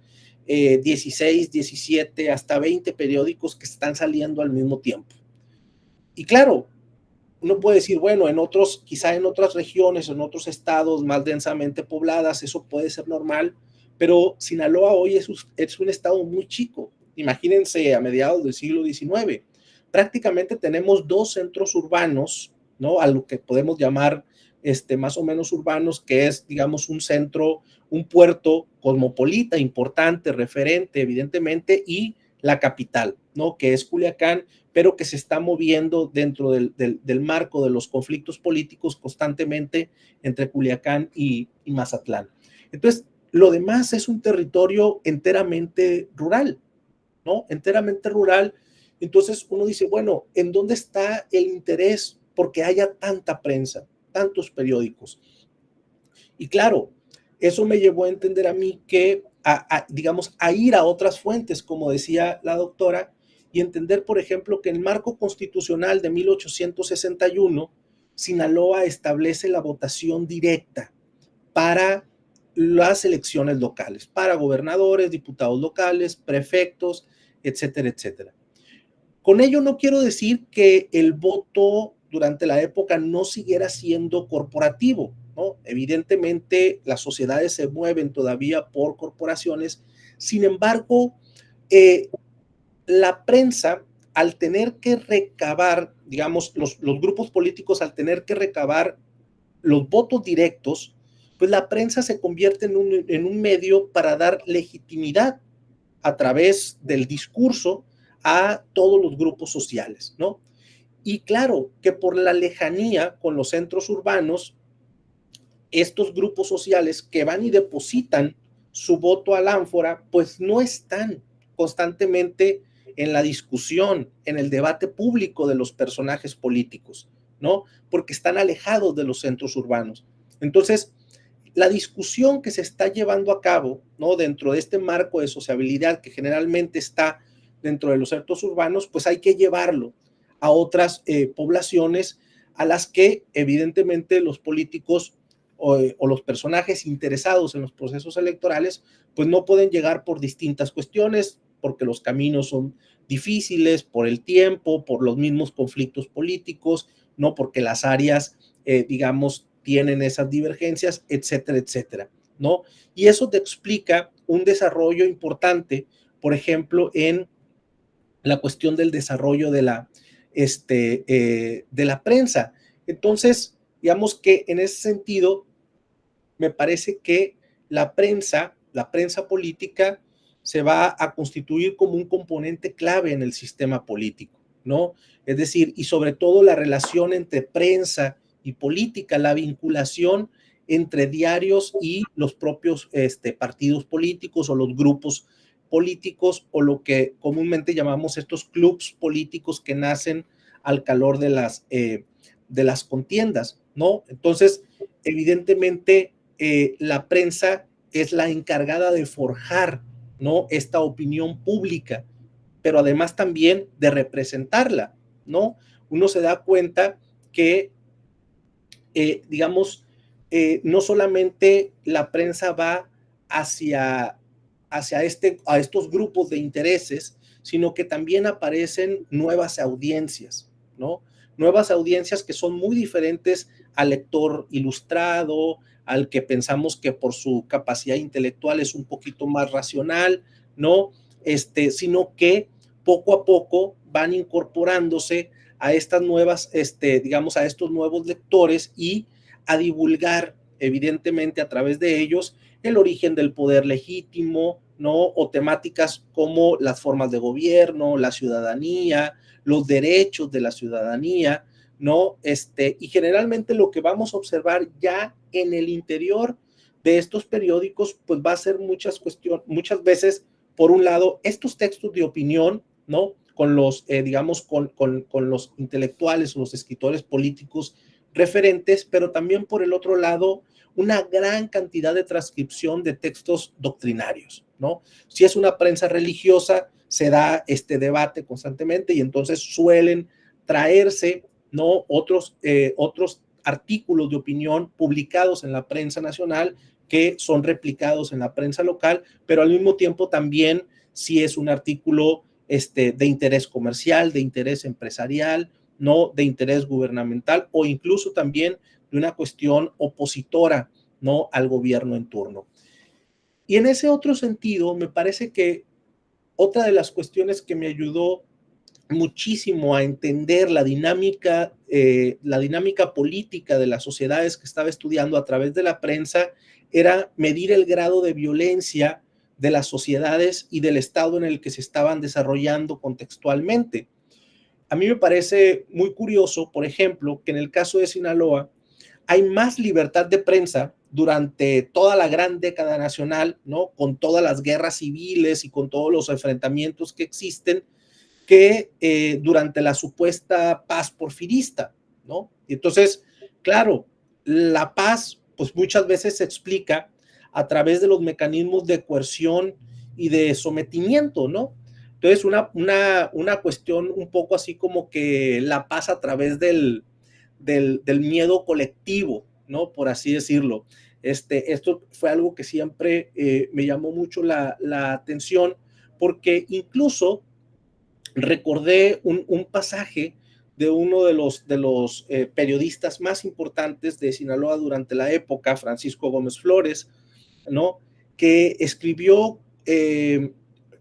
16, 17, hasta 20 periódicos que están saliendo al mismo tiempo. Y claro, uno puede decir, bueno, quizá en otras regiones, en otros estados más densamente pobladas, eso puede ser normal, pero Sinaloa hoy es un estado muy chico. Imagínense a mediados del siglo XIX. Prácticamente tenemos 2 centros urbanos, ¿no? A lo que podemos llamar más o menos urbanos, que es, digamos, un centro, un puerto cosmopolita, importante, referente, evidentemente, y la capital, ¿no? Que es Culiacán, pero que se está moviendo dentro del marco de los conflictos políticos constantemente entre Culiacán y Mazatlán. Entonces, lo demás es un territorio enteramente rural, ¿no? Enteramente rural. Entonces uno dice, bueno, ¿en dónde está el interés porque haya tanta prensa, tantos periódicos? Y claro, eso me llevó a entender a mí que, digamos, a ir a otras fuentes, como decía la doctora, y entender, por ejemplo, que en el marco constitucional de 1861, Sinaloa establece la votación directa para las elecciones locales, para gobernadores, diputados locales, prefectos, etcétera, etcétera. Con ello no quiero decir que el voto durante la época no siguiera siendo corporativo, ¿no? Evidentemente las sociedades se mueven todavía por corporaciones. Sin embargo, la prensa, al tener que recabar, digamos, los grupos políticos, al tener que recabar los votos directos, pues la prensa se convierte en un medio para dar legitimidad a través del discurso a todos los grupos sociales, ¿no? Y claro que por la lejanía con los centros urbanos, estos grupos sociales que van y depositan su voto al ánfora, pues no están constantemente en la discusión, en el debate público de los personajes políticos, ¿no? Porque están alejados de los centros urbanos. Entonces, la discusión que se está llevando a cabo, ¿no? Dentro de este marco de sociabilidad que generalmente está dentro de los centros urbanos, pues hay que llevarlo a otras poblaciones a las que evidentemente los políticos o los personajes interesados en los procesos electorales, pues no pueden llegar por distintas cuestiones, porque los caminos son difíciles, por el tiempo, por los mismos conflictos políticos, no porque las áreas, digamos, tienen esas divergencias, etcétera, etcétera, ¿no? Y eso te explica un desarrollo importante, por ejemplo, en la cuestión del desarrollo de la prensa. Entonces, digamos que en ese sentido, me parece que la prensa política, se va a constituir como un componente clave en el sistema político, ¿no? Es decir, y sobre todo la relación entre prensa y política, la vinculación entre diarios y los propios partidos políticos o los grupos políticos o lo que comúnmente llamamos estos clubs políticos que nacen al calor de las contiendas, ¿no? Entonces, evidentemente, la prensa es la encargada de forjar, ¿no? Esta opinión pública, pero además también de representarla, ¿no? Uno se da cuenta que, digamos, no solamente la prensa va hacia a estos grupos de intereses, sino que también aparecen nuevas audiencias, ¿no? Nuevas audiencias que son muy diferentes al lector ilustrado, al que pensamos que por su capacidad intelectual es un poquito más racional, ¿no? Sino que poco a poco van incorporándose a estas nuevas, digamos, a estos nuevos lectores y a divulgar, evidentemente, a través de ellos, el origen del poder legítimo, ¿no? O temáticas como las formas de gobierno, la ciudadanía, los derechos de la ciudadanía, ¿no? Y generalmente lo que vamos a observar ya en el interior de estos periódicos, pues va a ser muchas veces, por un lado, estos textos de opinión, ¿no? Con los, digamos, con los intelectuales o los escritores políticos referentes, pero también por el otro lado, una gran cantidad de transcripción de textos doctrinarios, ¿no? Si es una prensa religiosa, se da este debate constantemente y entonces suelen traerse, ¿no? Otros artículos de opinión publicados en la prensa nacional que son replicados en la prensa local, pero al mismo tiempo también si es un artículo de interés comercial, de interés empresarial, no de interés gubernamental o incluso también de una cuestión opositora, ¿no? Al gobierno en turno. Y en ese otro sentido, me parece que otra de las cuestiones que me ayudó muchísimo a entender la dinámica política de las sociedades que estaba estudiando a través de la prensa era medir el grado de violencia de las sociedades y del estado en el que se estaban desarrollando contextualmente. A mí me parece muy curioso, por ejemplo, que en el caso de Sinaloa hay más libertad de prensa durante toda la gran década nacional, ¿no? Con todas las guerras civiles y con todos los enfrentamientos que existen, que durante la supuesta paz porfirista, ¿no? Entonces, claro, la paz, pues muchas veces se explica a través de los mecanismos de coerción y de sometimiento, ¿no? Entonces, una cuestión un poco así como que la paz a través del miedo colectivo, ¿no? Por así decirlo. Esto fue algo que siempre me llamó mucho la atención, porque incluso recordé un pasaje de uno de los periodistas más importantes de Sinaloa durante la época, Francisco Gómez Flores, ¿no? Que escribió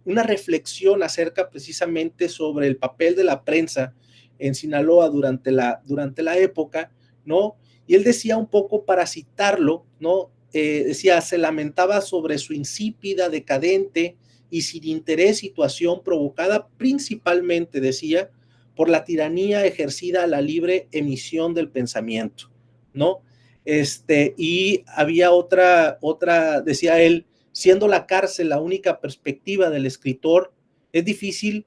una reflexión acerca precisamente sobre el papel de la prensa en Sinaloa durante la época, ¿no? Y él decía un poco, para citarlo, ¿no? Decía, se lamentaba sobre su insípida, decadente y sin interés, situación provocada principalmente, decía, por la tiranía ejercida a la libre emisión del pensamiento, ¿no? Y había otra, decía él, siendo la cárcel la única perspectiva del escritor, es difícil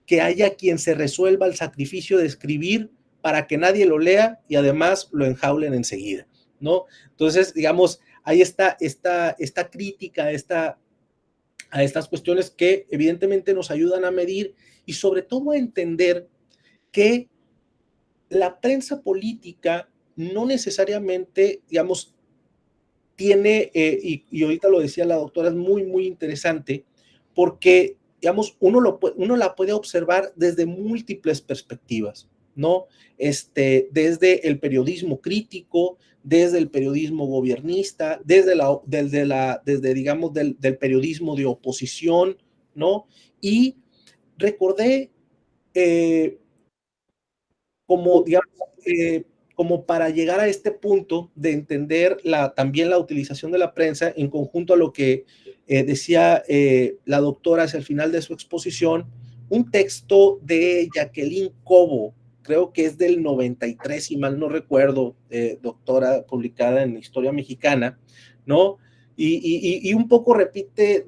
que haya quien se resuelva el sacrificio de escribir para que nadie lo lea y además lo enjaulen enseguida, ¿no? Entonces, digamos, ahí está esta crítica, a estas cuestiones que evidentemente nos ayudan a medir y sobre todo a entender que la prensa política no necesariamente, digamos, tiene, y ahorita lo decía la doctora, es muy, muy interesante, porque, digamos, uno la puede observar desde múltiples perspectivas, ¿no? Desde el periodismo crítico, desde el periodismo gobernista, desde digamos, del periodismo de oposición, ¿no? Y recordé como, digamos, como para llegar a este punto de entender también la utilización de la prensa en conjunto a lo que decía la doctora hacia el final de su exposición, un texto de Jacqueline Cobo, creo que es del 93, si mal no recuerdo, doctora, publicada en Historia Mexicana, ¿no? Y un poco repite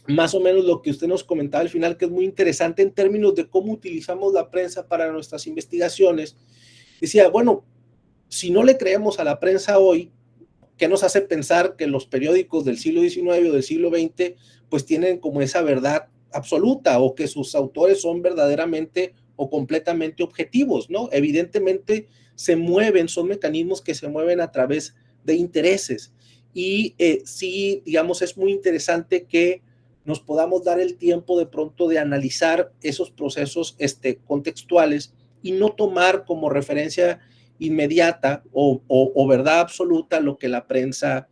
más o menos lo que usted nos comentaba al final, que es muy interesante en términos de cómo utilizamos la prensa para nuestras investigaciones. Decía, bueno, si no le creemos a la prensa hoy, ¿qué nos hace pensar que los periódicos del siglo XIX o del siglo XX pues tienen como esa verdad absoluta o que sus autores son verdaderamente o completamente objetivos, ¿no? Evidentemente son mecanismos que se mueven a través de intereses y sí, digamos, es muy interesante que nos podamos dar el tiempo de pronto de analizar esos procesos contextuales y no tomar como referencia inmediata o verdad absoluta lo que la prensa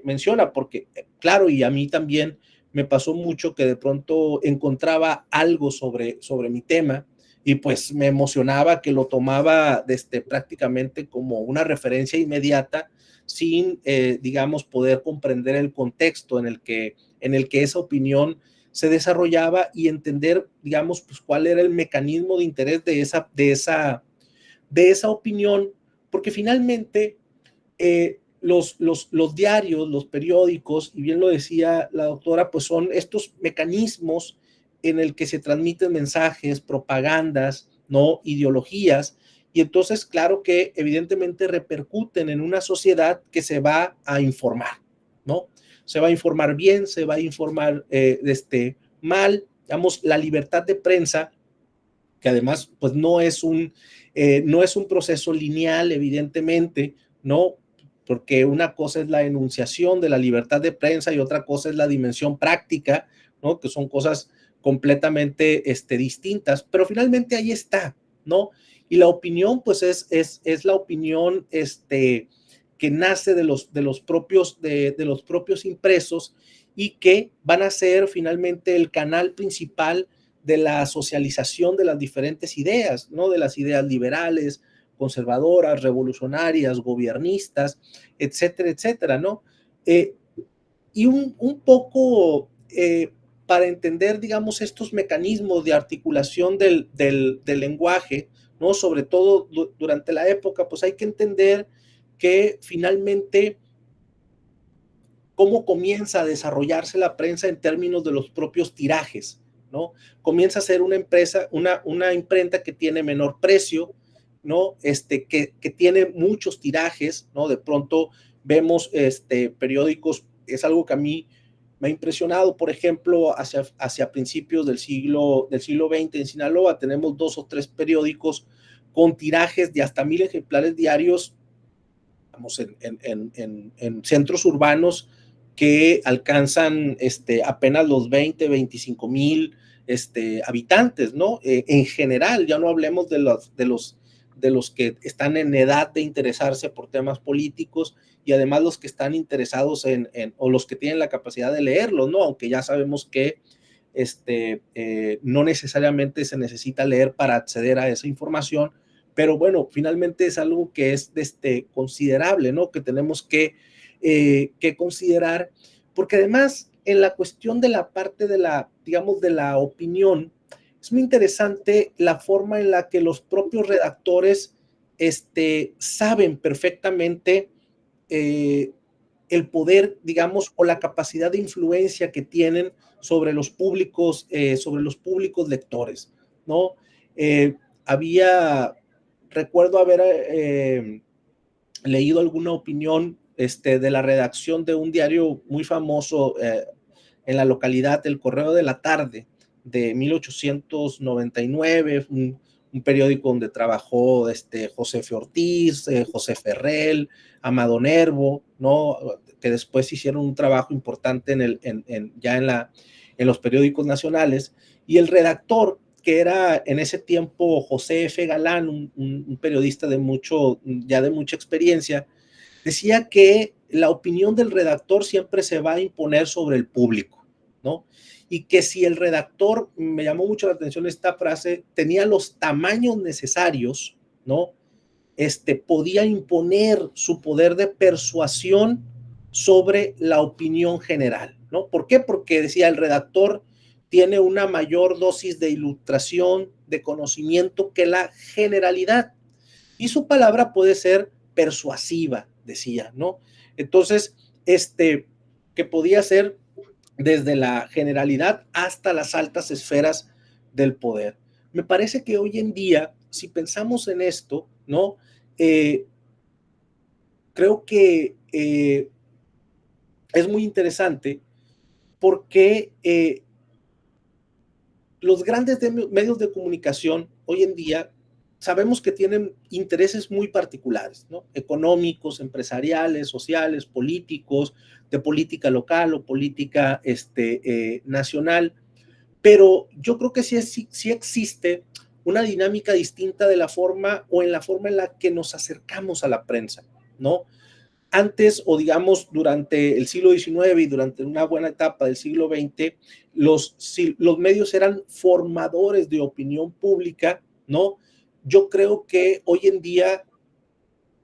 menciona, porque claro, y a mí también me pasó mucho que de pronto encontraba algo sobre mi tema y pues me emocionaba que lo tomaba prácticamente como una referencia inmediata sin, digamos, poder comprender el contexto en el que esa opinión se desarrollaba y entender, digamos, pues cuál era el mecanismo de interés de esa opinión, porque finalmente los diarios, los periódicos, y bien lo decía la doctora, pues son estos mecanismos en el que se transmiten mensajes, propagandas, ¿no? Ideologías, y entonces claro que evidentemente repercuten en una sociedad que se va a informar, ¿no? Se va a informar bien, se va a informar mal, digamos, la libertad de prensa, que además pues no es un proceso lineal, evidentemente, ¿no? Porque una cosa es la enunciación de la libertad de prensa y otra cosa es la dimensión práctica, ¿no? Que son cosas completamente distintas, pero finalmente ahí está, ¿no? Y la opinión, pues es la opinión que nace de los propios impresos y que van a ser finalmente el canal principal de la socialización de las diferentes ideas, ¿no? De las ideas liberales, conservadoras, revolucionarias, gobiernistas, etcétera, etcétera, ¿no? Y un poco para entender, digamos, estos mecanismos de articulación del lenguaje, ¿no? Sobre todo durante la época, pues hay que entender que finalmente cómo comienza a desarrollarse la prensa en términos de los propios tirajes, ¿no? Comienza a ser una imprenta que tiene menor precio, ¿no? Que tiene muchos tirajes, ¿no? De pronto vemos periódicos, es algo que a mí me ha impresionado, por ejemplo, hacia principios del siglo XX en Sinaloa tenemos 2 o 3 periódicos con tirajes de hasta 1000 ejemplares diarios, vamos, en centros urbanos que alcanzan apenas los 20-25,000 habitantes, ¿no? En general, ya no hablemos de los que están en edad de interesarse por temas políticos y además los que están interesados o los que tienen la capacidad de leerlos, ¿no? Aunque ya sabemos que no necesariamente se necesita leer para acceder a esa información, pero bueno, finalmente es algo que es considerable, ¿no? Que tenemos que considerar, porque además en la cuestión de la parte de la, digamos, de la opinión, es muy interesante la forma en la que los propios redactores saben perfectamente el poder, digamos, o la capacidad de influencia que tienen sobre los públicos lectores, ¿no? Recuerdo haber leído alguna opinión de la redacción de un diario muy famoso en la localidad, El Correo de la Tarde, de 1899, un periódico donde trabajó Josefe Ortiz, José Ferrell, Amado Nervo, ¿no? Que después hicieron un trabajo importante en los periódicos nacionales, y el redactor, que era en ese tiempo José F. Galán, un periodista de mucha experiencia, decía que la opinión del redactor siempre se va a imponer sobre el público, ¿no? Y que si el redactor, me llamó mucho la atención esta frase, tenía los tamaños necesarios, ¿no? Podía imponer su poder de persuasión sobre la opinión general, ¿no? ¿Por qué? Porque decía, el redactor tiene una mayor dosis de ilustración, de conocimiento que la generalidad, y su palabra puede ser persuasiva, decía, ¿no? Entonces, que podía ser desde la generalidad hasta las altas esferas del poder. Me parece que hoy en día, si pensamos en esto, ¿no? Creo que es muy interesante porque los grandes medios de comunicación hoy en día sabemos que tienen intereses muy particulares, ¿no? Económicos, empresariales, sociales, políticos, de política local o política nacional, pero yo creo que sí existe una dinámica distinta de la forma o en la forma en la que nos acercamos a la prensa, ¿no? Antes, o digamos durante el siglo XIX y durante una buena etapa del siglo XX, los medios eran formadores de opinión pública, ¿no? Yo creo que hoy en día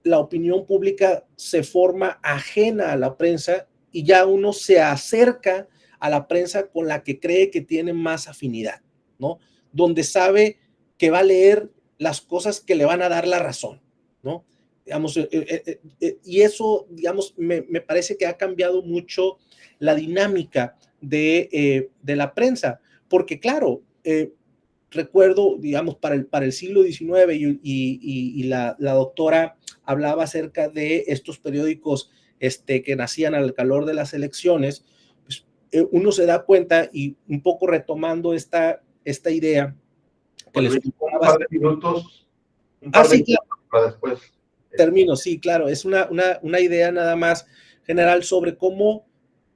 la opinión pública se forma ajena a la prensa y ya uno se acerca a la prensa con la que cree que tiene más afinidad, ¿no? Donde sabe que va a leer las cosas que le van a dar la razón, ¿no? Digamos, y eso, digamos, me parece que ha cambiado mucho la dinámica de la prensa, porque claro, recuerdo, digamos, para el siglo XIX y la doctora hablaba acerca de estos periódicos que nacían al calor de las elecciones, pues, uno se da cuenta, y un poco retomando esta idea que les un par de minutos, claro, para después. Termino, sí, claro, es una idea nada más general sobre cómo,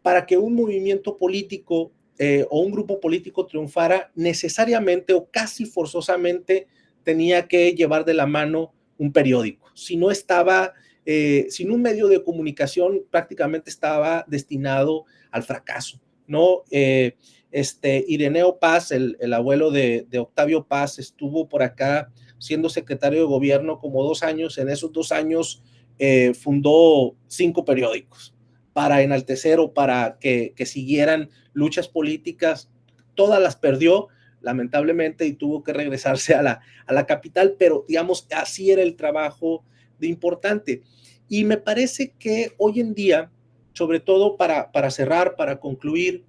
para que un movimiento político o un grupo político triunfara, necesariamente o casi forzosamente tenía que llevar de la mano un periódico. Si no estaba, sin un medio de comunicación, prácticamente estaba destinado al fracaso, ¿no? Ireneo Paz, el abuelo de Octavio Paz, estuvo por acá siendo secretario de gobierno como 2 años. En esos 2 años fundó 5 periódicos para enaltecer o para que siguieran luchas políticas. Todas las perdió, lamentablemente, y tuvo que regresarse a la capital, pero digamos, así era el trabajo de importante. Y me parece que hoy en día, sobre todo para cerrar, para concluir,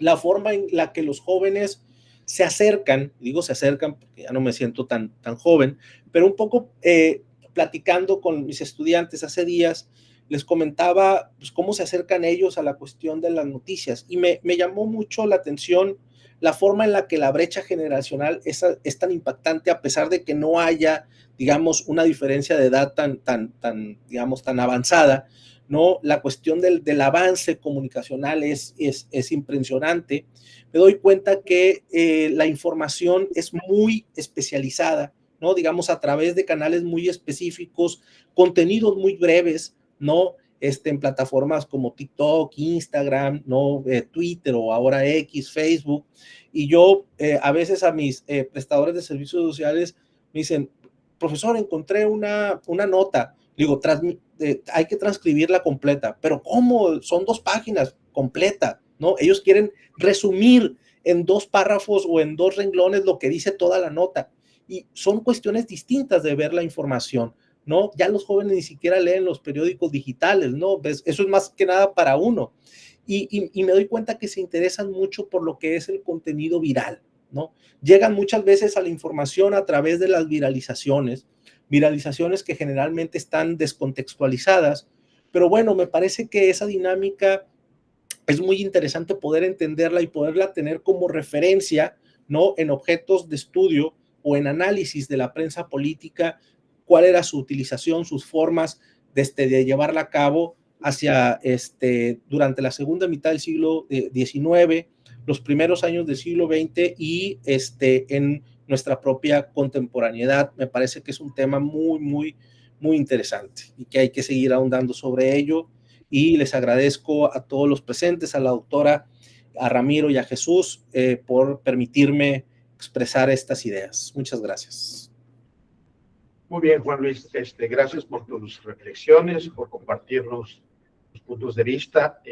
la forma en la que los jóvenes se acercan, digo se acercan porque ya no me siento tan joven, pero un poco platicando con mis estudiantes hace días, les comentaba pues, cómo se acercan ellos a la cuestión de las noticias, y me llamó mucho la atención la forma en la que la brecha generacional es tan impactante, a pesar de que no haya, digamos, una diferencia de edad digamos, tan avanzada, ¿no? La cuestión del avance comunicacional es impresionante. Me doy cuenta que la información es muy especializada, ¿no? Digamos, a través de canales muy específicos, contenidos muy breves, ¿no? En plataformas como TikTok, Instagram, ¿no? Twitter o ahora X, Facebook. Y yo a veces a mis prestadores de servicios sociales me dicen, profesor, encontré una nota. Digo, hay que transcribirla completa. ¿Pero cómo? Son 2 páginas completa. ¿no? Ellos quieren resumir en 2 párrafos o en 2 renglones lo que dice toda la nota. Y son cuestiones distintas de ver la información, ¿no? Ya los jóvenes ni siquiera leen los periódicos digitales, ¿no? Eso es más que nada para uno. Y me doy cuenta que se interesan mucho por lo que es el contenido viral, ¿no? Llegan muchas veces a la información a través de las viralizaciones que generalmente están descontextualizadas, pero bueno, me parece que esa dinámica es muy interesante poder entenderla y poderla tener como referencia, ¿no? En objetos de estudio o en análisis de la prensa política, cuál era su utilización, sus formas de llevarla a cabo hacia durante la segunda mitad del siglo XIX, los primeros años del siglo XX y en nuestra propia contemporaneidad. Me parece que es un tema muy, muy, muy interesante y que hay que seguir ahondando sobre ello. Y les agradezco a todos los presentes, a la doctora, a Ramiro y a Jesús por permitirme expresar estas ideas. Muchas gracias. Muy bien, Juan Luis, gracias por tus reflexiones, por compartirnos tus puntos de vista.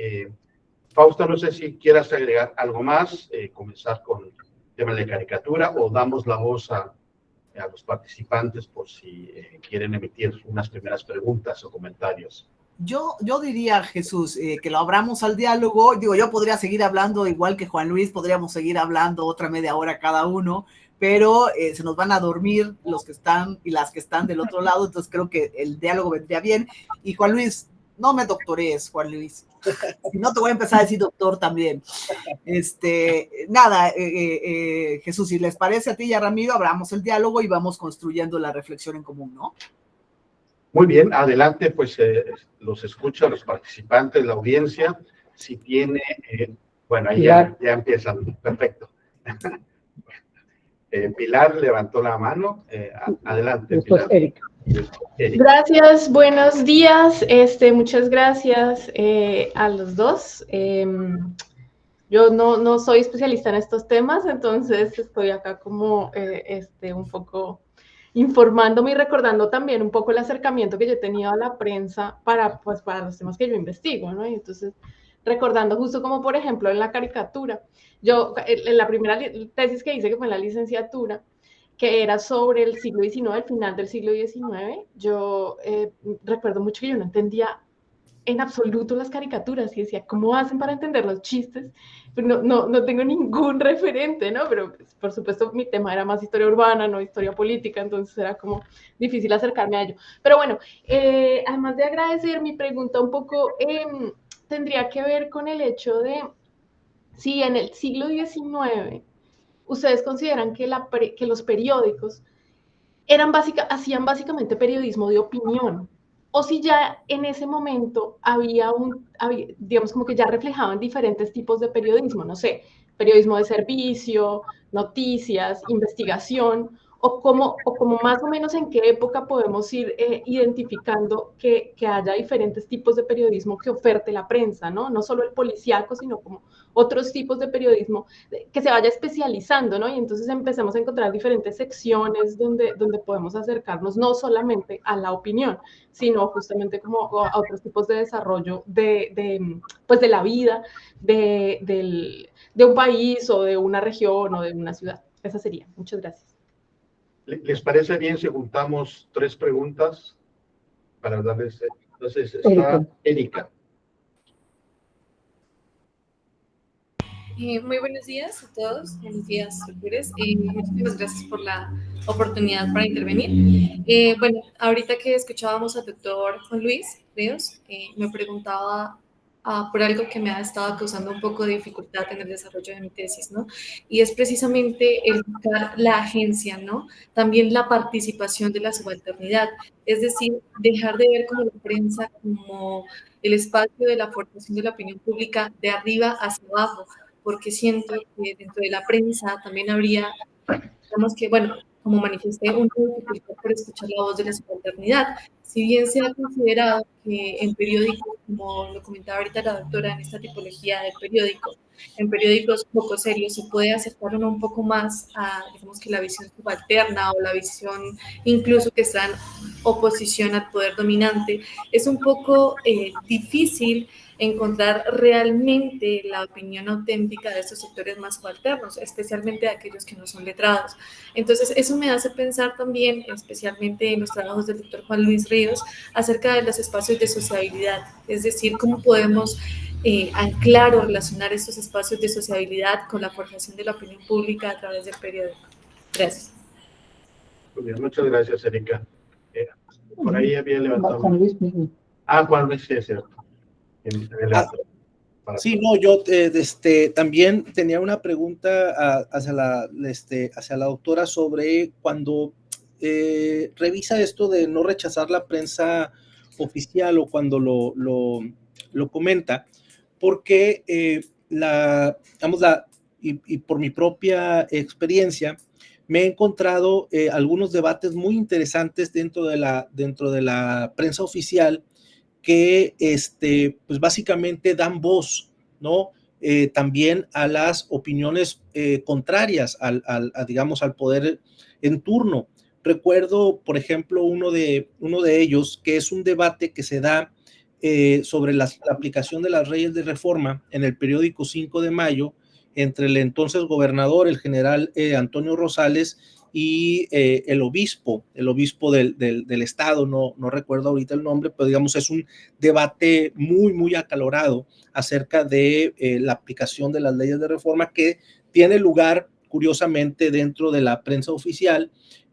Fausta, no sé si quieras agregar algo más, comenzar con el tema de caricatura o damos la voz a los participantes por si quieren emitir unas primeras preguntas o comentarios. Yo diría, Jesús, que lo abramos al diálogo. Digo, yo podría seguir hablando igual que Juan Luis, podríamos seguir hablando otra media hora cada uno, pero se nos van a dormir los que están y las que están del otro lado, entonces creo que el diálogo vendría bien. Y Juan Luis, no me doctores, Juan Luis. Si no, te voy a empezar a decir doctor también. Nada, Jesús, si les parece a ti y a Ramiro, abramos el diálogo y vamos construyendo la reflexión en común, ¿no? Muy bien, adelante, pues los escucha, los participantes, la audiencia. Si tiene, bueno, ahí ya empiezan, perfecto. Pilar levantó la mano, adelante. Pilar. Erika. Gracias, buenos días, muchas gracias a los dos. Yo no soy especialista en estos temas, entonces estoy acá como un poco informándome y recordando también un poco el acercamiento que yo he tenido a la prensa para los temas que yo investigo, ¿no? Y entonces, recordando justo como, por ejemplo, en la caricatura, yo, en la primera tesis que hice, que fue en la licenciatura, que era sobre el siglo XIX, el final del siglo XIX, yo recuerdo mucho que yo no entendía en absoluto las caricaturas y decía, ¿cómo hacen para entender los chistes? Pero no tengo ningún referente, ¿no? Pero por supuesto mi tema era más historia urbana, no historia política, entonces era como difícil acercarme a ello. Pero bueno, además de agradecer, mi pregunta un poco tendría que ver con el hecho de si en el siglo XIX ustedes consideran que los periódicos hacían básicamente periodismo de opinión, o si ya en ese momento había, digamos, como que ya reflejaban diferentes tipos de periodismo, no sé, periodismo de servicio, noticias, investigación, o como más o menos en qué época podemos ir identificando que haya diferentes tipos de periodismo que oferte la prensa, ¿no? No solo el policíaco, sino como otros tipos de periodismo que se vaya especializando, ¿no? Y entonces empezamos a encontrar diferentes secciones donde podemos acercarnos no solamente a la opinión, sino justamente como a otros tipos de desarrollo pues de la vida, de un país o de una región o de una ciudad. Esa sería. Muchas gracias. ¿Les parece bien si juntamos 3 preguntas para darles? Entonces, está Erika. Muy buenos días a todos, buenos días, doctores. Muchísimas gracias por la oportunidad para intervenir. Bueno, ahorita que escuchábamos al doctor Juan Luis Ríos, me preguntaba por algo que me ha estado causando un poco de dificultad en el desarrollo de mi tesis, ¿no? Y es precisamente el buscar la agencia, ¿no? También la participación de la subalternidad, es decir, dejar de ver como la prensa como el espacio de la formación de la opinión pública de arriba hacia abajo, porque siento que dentro de la prensa también habría, digamos que, bueno, como manifesté, una dificultad por escuchar la voz de la subalternidad. Si bien se ha considerado que en periódicos, como lo comentaba ahorita la doctora, en esta tipología de periódico, en periódicos poco serios se puede acercar uno un poco más a, digamos que la visión subalterna o la visión incluso que están oposición al poder dominante, es un poco difícil encontrar realmente la opinión auténtica de estos sectores más subalternos, especialmente de aquellos que no son letrados. Entonces, eso me hace pensar también, especialmente en los trabajos del doctor Juan Luis Ríos, acerca de los espacios de sociabilidad, es decir, cómo podemos anclar o relacionar estos espacios de sociabilidad con la forjación de la opinión pública a través del periódico. Gracias. Muy bien, muchas gracias, Erika. Por ahí había levantado. Juan Luis mismo. Juan Luis, sí, es cierto. Sí, no, yo también tenía una pregunta hacia la doctora sobre cuando revisa esto de no rechazar la prensa oficial o cuando lo comenta, porque y por mi propia experiencia, me he encontrado algunos debates muy interesantes dentro de la prensa oficial que pues básicamente dan voz, ¿no? También a las opiniones contrarias digamos, al poder en turno. Recuerdo, por ejemplo, uno de ellos, que es un debate que se da sobre la aplicación de las leyes de reforma en el periódico 5 de Mayo, entre el entonces gobernador, el general Antonio Rosales, y el obispo del estado, no recuerdo ahorita el nombre, pero digamos es un debate muy, muy acalorado acerca de la aplicación de las leyes de reforma que tiene lugar, curiosamente, dentro de la prensa oficial,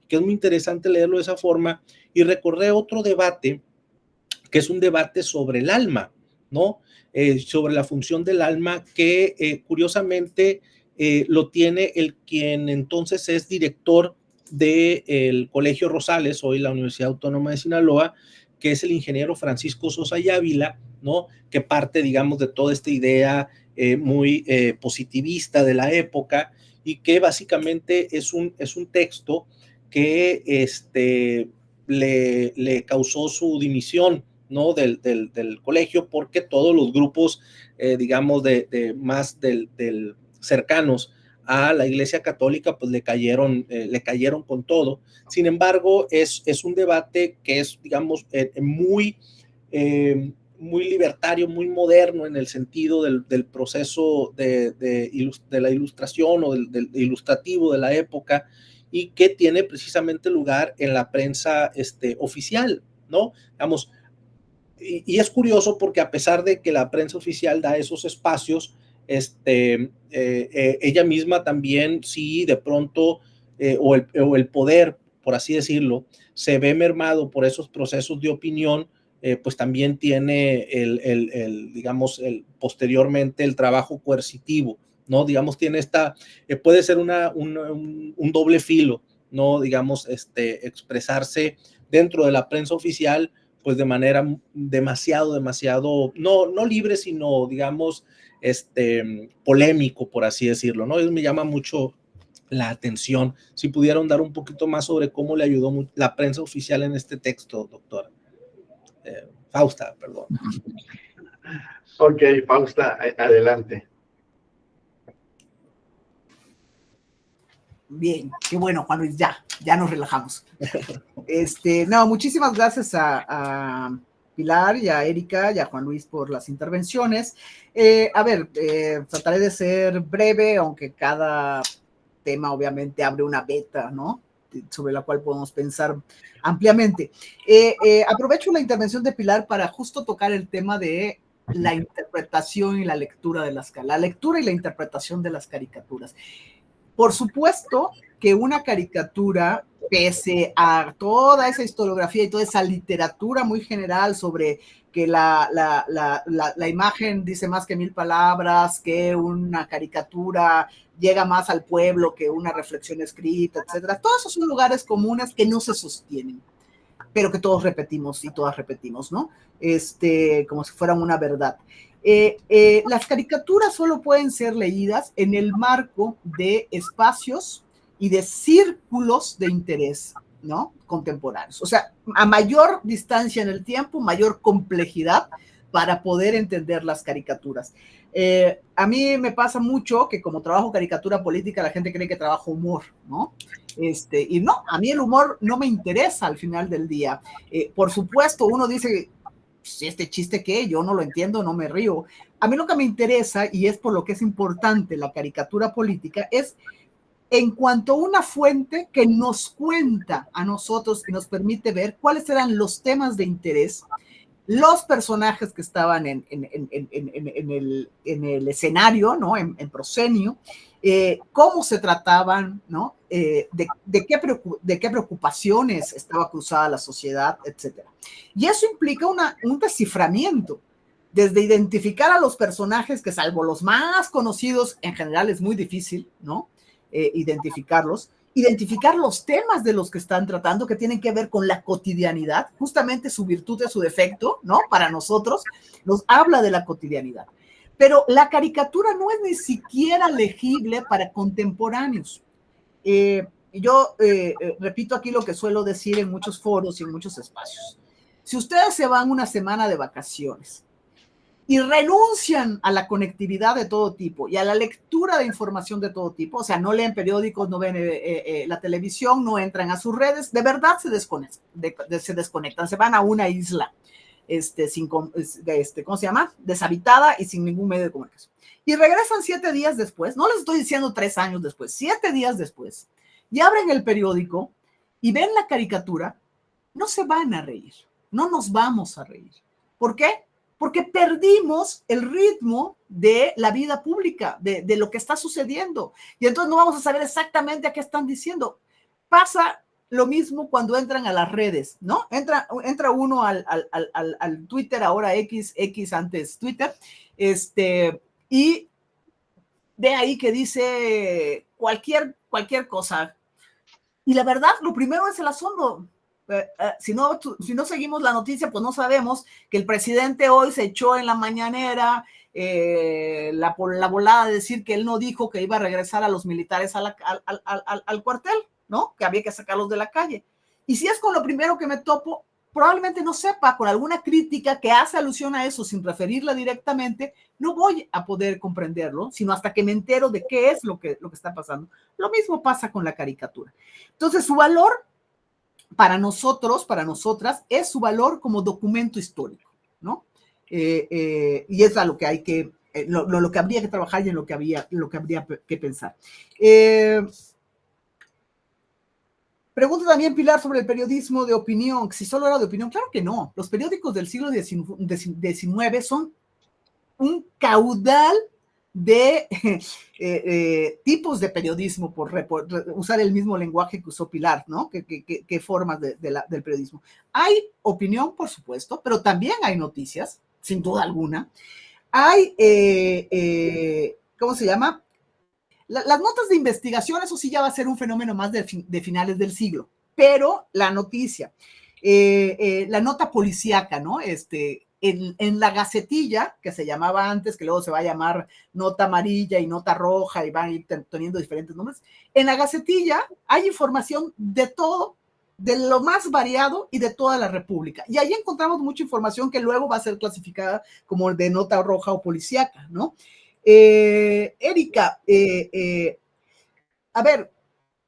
que es muy interesante leerlo de esa forma. Y recordé otro debate, que es un debate sobre el alma, ¿no? Sobre la función del alma, que curiosamente lo tiene quien entonces es director del Colegio Rosales, hoy la Universidad Autónoma de Sinaloa, que es el ingeniero Francisco Sosa y Ávila, ¿no? Que parte, digamos, de toda esta idea muy positivista de la época, y que básicamente es un texto que le causó su dimisión, ¿no? del colegio, porque todos los grupos, digamos, más del cercanos a la Iglesia Católica, pues le cayeron con todo. Sin embargo, es un debate que es, digamos, muy libertario, muy moderno en el sentido del proceso de la ilustración o del ilustrativo de la época, y que tiene precisamente lugar en la prensa oficial, ¿no? Digamos, y es curioso porque a pesar de que la prensa oficial da esos espacios, ella misma también, sí, de pronto, o el poder, por así decirlo, se ve mermado por esos procesos de opinión, pues también tiene digamos, posteriormente el trabajo coercitivo, ¿no? Digamos, tiene puede ser un doble filo, ¿no? Digamos, expresarse dentro de la prensa oficial, pues de manera demasiado, no libre, sino, digamos, polémico, por así decirlo, ¿no? Eso me llama mucho la atención. Si pudieron dar un poquito más sobre cómo le ayudó la prensa oficial en este texto, doctora. Fausta, perdón. Ok, Fausta, adelante. Bien, qué bueno, Juan Luis, ya nos relajamos. No, muchísimas gracias a Pilar y a Erika y a Juan Luis por las intervenciones. Trataré de ser breve, aunque cada tema obviamente abre una beta, ¿no? Sobre la cual podemos pensar ampliamente. Aprovecho la intervención de Pilar para justo tocar el tema de la interpretación y la lectura la lectura y la interpretación de las caricaturas. Por supuesto que una caricatura, pese a toda esa historiografía y toda esa literatura muy general sobre que la imagen dice más que 1000 palabras, que una caricatura llega más al pueblo que una reflexión escrita, etcétera. Todos esos son lugares comunes que no se sostienen, pero que todos repetimos y todas repetimos, ¿no? Como si fueran una verdad. Las caricaturas solo pueden ser leídas en el marco de espacios y de círculos de interés, ¿no? Contemporáneos. O sea, a mayor distancia en el tiempo, mayor complejidad, para poder entender las caricaturas. A mí me pasa mucho que como trabajo caricatura política, la gente cree que trabajo humor, ¿no? Y no, a mí el humor no me interesa al final del día. Por supuesto, uno dice, si este chiste que yo no lo entiendo, no me río. A mí lo que me interesa, y es por lo que es importante la caricatura política, es en cuanto a una fuente que nos cuenta a nosotros y nos permite ver cuáles eran los temas de interés, los personajes que estaban en el escenario, ¿no? En proscenio, cómo se trataban, ¿no? De qué preocupaciones estaba cruzada la sociedad, etc. Y eso implica un desciframiento, desde identificar a los personajes, que salvo los más conocidos, en general es muy difícil, ¿no? Identificar los temas de los que están tratando, que tienen que ver con la cotidianidad, justamente su virtud y su defecto, ¿no? Para nosotros, nos habla de la cotidianidad. Pero la caricatura no es ni siquiera legible para contemporáneos. Yo repito aquí lo que suelo decir en muchos foros y en muchos espacios. Si ustedes se van una semana de vacaciones y renuncian a la conectividad de todo tipo y a la lectura de información de todo tipo, o sea, no leen periódicos, no ven la televisión, no entran a sus redes, de verdad se desconectan, se van a una isla, ¿cómo se llama? Deshabitada y sin ningún medio de comunicación. Y regresan 7 días después, no les estoy diciendo 3 años después, 7 días después, y abren el periódico y ven la caricatura, no se van a reír, no nos vamos a reír. ¿Por qué? Porque perdimos el ritmo de la vida pública, de lo que está sucediendo. Y entonces no vamos a saber exactamente a qué están diciendo. Pasa lo mismo cuando entran a las redes, ¿no? Entra uno al Twitter, ahora X antes Twitter, y ve ahí que dice cualquier cosa. Y la verdad, lo primero es el asombro. Si no seguimos la noticia, pues no sabemos que el presidente hoy se echó en la mañanera la volada de decir que él no dijo que iba a regresar a los militares al cuartel, ¿no? Que había que sacarlos de la calle. Y si es con lo primero que me topo, probablemente no sepa, con alguna crítica que hace alusión a eso sin referirla directamente, no voy a poder comprenderlo, sino hasta que me entero de qué es lo que está pasando. Lo mismo pasa con la caricatura. Entonces, su valor para nosotros, para nosotras, es su valor como documento histórico, ¿no? Y es a lo que hay que, lo que habría que trabajar y en lo que habría que pensar. Pregunta también Pilar sobre el periodismo de opinión, si solo era de opinión. Claro que no. Los periódicos del siglo XIX son un caudal de tipos de periodismo, por usar el mismo lenguaje que usó Pilar, ¿no? ¿Qué formas del periodismo? Hay opinión, por supuesto, pero también hay noticias, sin duda alguna. Hay, ¿cómo se llama? Las notas de investigación, eso sí ya va a ser un fenómeno más de finales del siglo, pero la noticia, la nota policíaca, ¿no? En la Gacetilla, que se llamaba antes, que luego se va a llamar nota amarilla y nota roja y van a ir teniendo diferentes nombres, en la Gacetilla hay información de todo, de lo más variado y de toda la República. Y ahí encontramos mucha información que luego va a ser clasificada como de nota roja o policíaca, ¿no? Erika, a ver,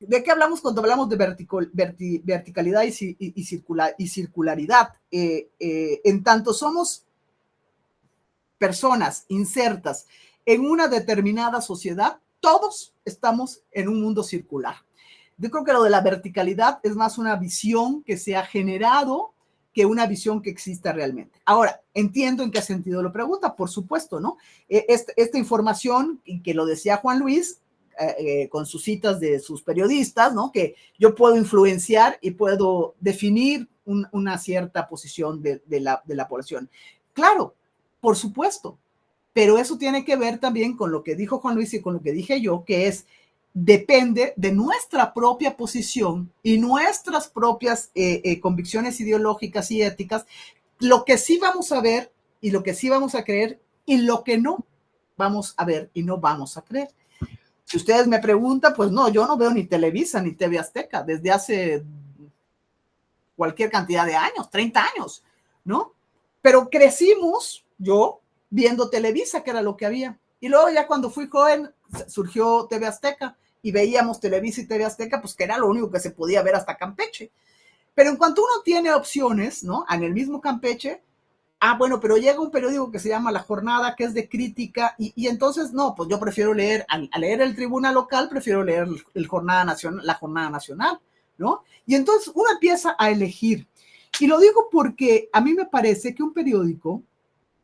¿de qué hablamos cuando hablamos de verticalidad y circularidad? En tanto somos personas insertas en una determinada sociedad, todos estamos en un mundo circular. Yo creo que lo de la verticalidad es más una visión que se ha generado que una visión que exista realmente. Ahora, entiendo en qué sentido lo pregunta, por supuesto, ¿no? Esta información, y que lo decía Juan Luis, con sus citas de sus periodistas, ¿no? Que yo puedo influenciar y puedo definir una cierta posición de la población. Claro, por supuesto, pero eso tiene que ver también con lo que dijo Juan Luis y con lo que dije yo, que es, depende de nuestra propia posición y nuestras propias convicciones ideológicas y éticas, lo que sí vamos a ver y lo que sí vamos a creer y lo que no vamos a ver y no vamos a creer. Si ustedes me preguntan, pues no, yo no veo ni Televisa ni TV Azteca desde hace cualquier cantidad de años, 30 años, ¿no? Pero crecimos yo viendo Televisa, que era lo que había. Y luego ya cuando fui joven, surgió TV Azteca y veíamos Televisa y TV Azteca, pues que era lo único que se podía ver hasta Campeche. Pero en cuanto uno tiene opciones, ¿no? En el mismo Campeche, bueno, pero llega un periódico que se llama La Jornada, que es de crítica, y entonces, no, pues yo prefiero leer, al leer el Tribuna Local, prefiero leer la Jornada Nacional, ¿no? Y entonces uno empieza a elegir. Y lo digo porque a mí me parece que un periódico,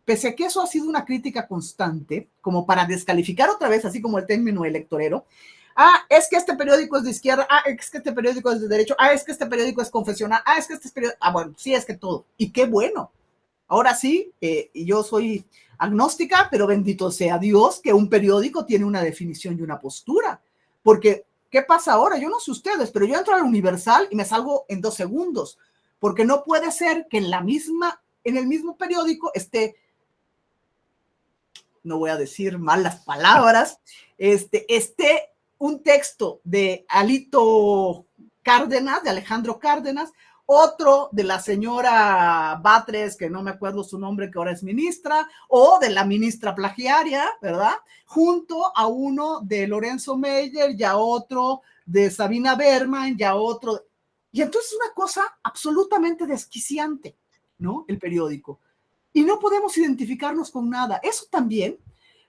pese a que eso ha sido una crítica constante, como para descalificar otra vez, así como el término electorero, es que este periódico es de izquierda, es que este periódico es de derecho, es que este periódico es confesional, es que este periódico, bueno, sí, es que todo. Y qué bueno. Ahora sí, yo soy agnóstica, pero bendito sea Dios que un periódico tiene una definición y una postura. Porque, ¿qué pasa ahora? Yo no sé ustedes, pero yo entro al Universal y me salgo en 2 segundos. Porque no puede ser que en el mismo periódico esté, no voy a decir malas palabras, esté un texto de Alito Cárdenas, de Alejandro Cárdenas, otro de la señora Batres, que no me acuerdo su nombre, que ahora es ministra, o de la ministra plagiaria, ¿verdad? Junto a uno de Lorenzo Meyer, y a otro de Sabina Berman, y a otro. Y entonces una cosa absolutamente desquiciante, ¿no? El periódico. Y no podemos identificarnos con nada. Eso también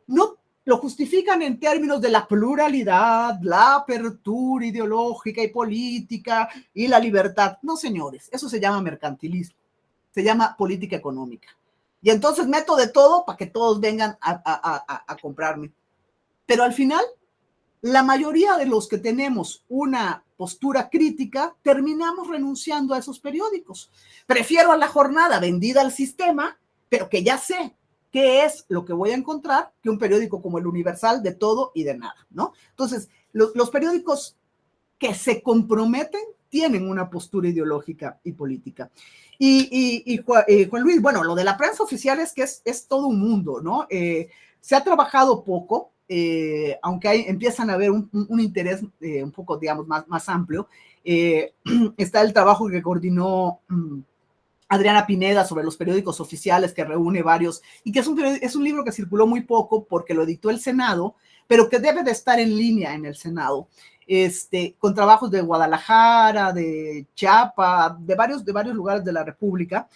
no lo justifican en términos de la pluralidad, la apertura ideológica y política y la libertad. No, señores, eso se llama mercantilismo, se llama política económica. Y entonces meto de todo para que todos vengan a comprarme. Pero al final, la mayoría de los que tenemos una postura crítica, terminamos renunciando a esos periódicos. Prefiero a La Jornada vendida al sistema, pero que ya sé qué es lo que voy a encontrar, que un periódico como el Universal de todo y de nada, ¿no? Entonces, los periódicos que se comprometen tienen una postura ideológica y política. Y Juan Luis, bueno, lo de la prensa oficial es que es todo un mundo, ¿no? Se ha trabajado poco, aunque empiezan a haber un interés un poco, digamos, más amplio. Está el trabajo que coordinó Adriana Pineda sobre los periódicos oficiales, que reúne varios, y que es un libro que circuló muy poco porque lo editó el Senado, pero que debe de estar en línea en el Senado, con trabajos de Guadalajara, de Chiapas, de varios lugares de la República,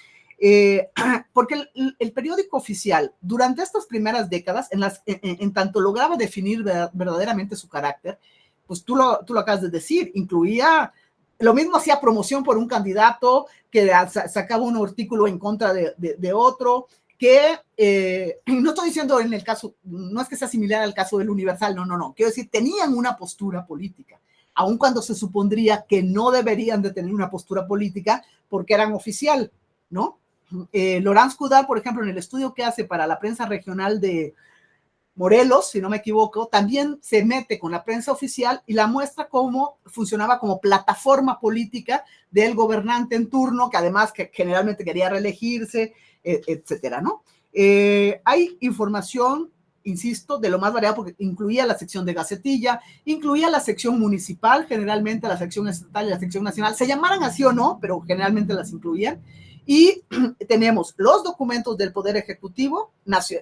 porque el periódico oficial, durante estas primeras décadas, en tanto lograba definir verdaderamente su carácter, pues tú lo acabas de decir, incluía. Lo mismo hacía promoción por un candidato, que sacaba un artículo en contra de otro, que no estoy diciendo en el caso, no es que sea similar al caso del Universal, no, quiero decir, tenían una postura política, aun cuando se supondría que no deberían de tener una postura política porque eran oficial, ¿no? Laurence Coudard, por ejemplo, en el estudio que hace para la prensa regional de Morelos, si no me equivoco, también se mete con la prensa oficial y la muestra cómo funcionaba como plataforma política del gobernante en turno, que además que generalmente quería reelegirse, etcétera, ¿no? Hay información, insisto, de lo más variado, porque incluía la sección de Gacetilla, incluía la sección municipal, generalmente la sección estatal y la sección nacional, se llamaran así o no, pero generalmente las incluían. Y tenemos los documentos del Poder Ejecutivo,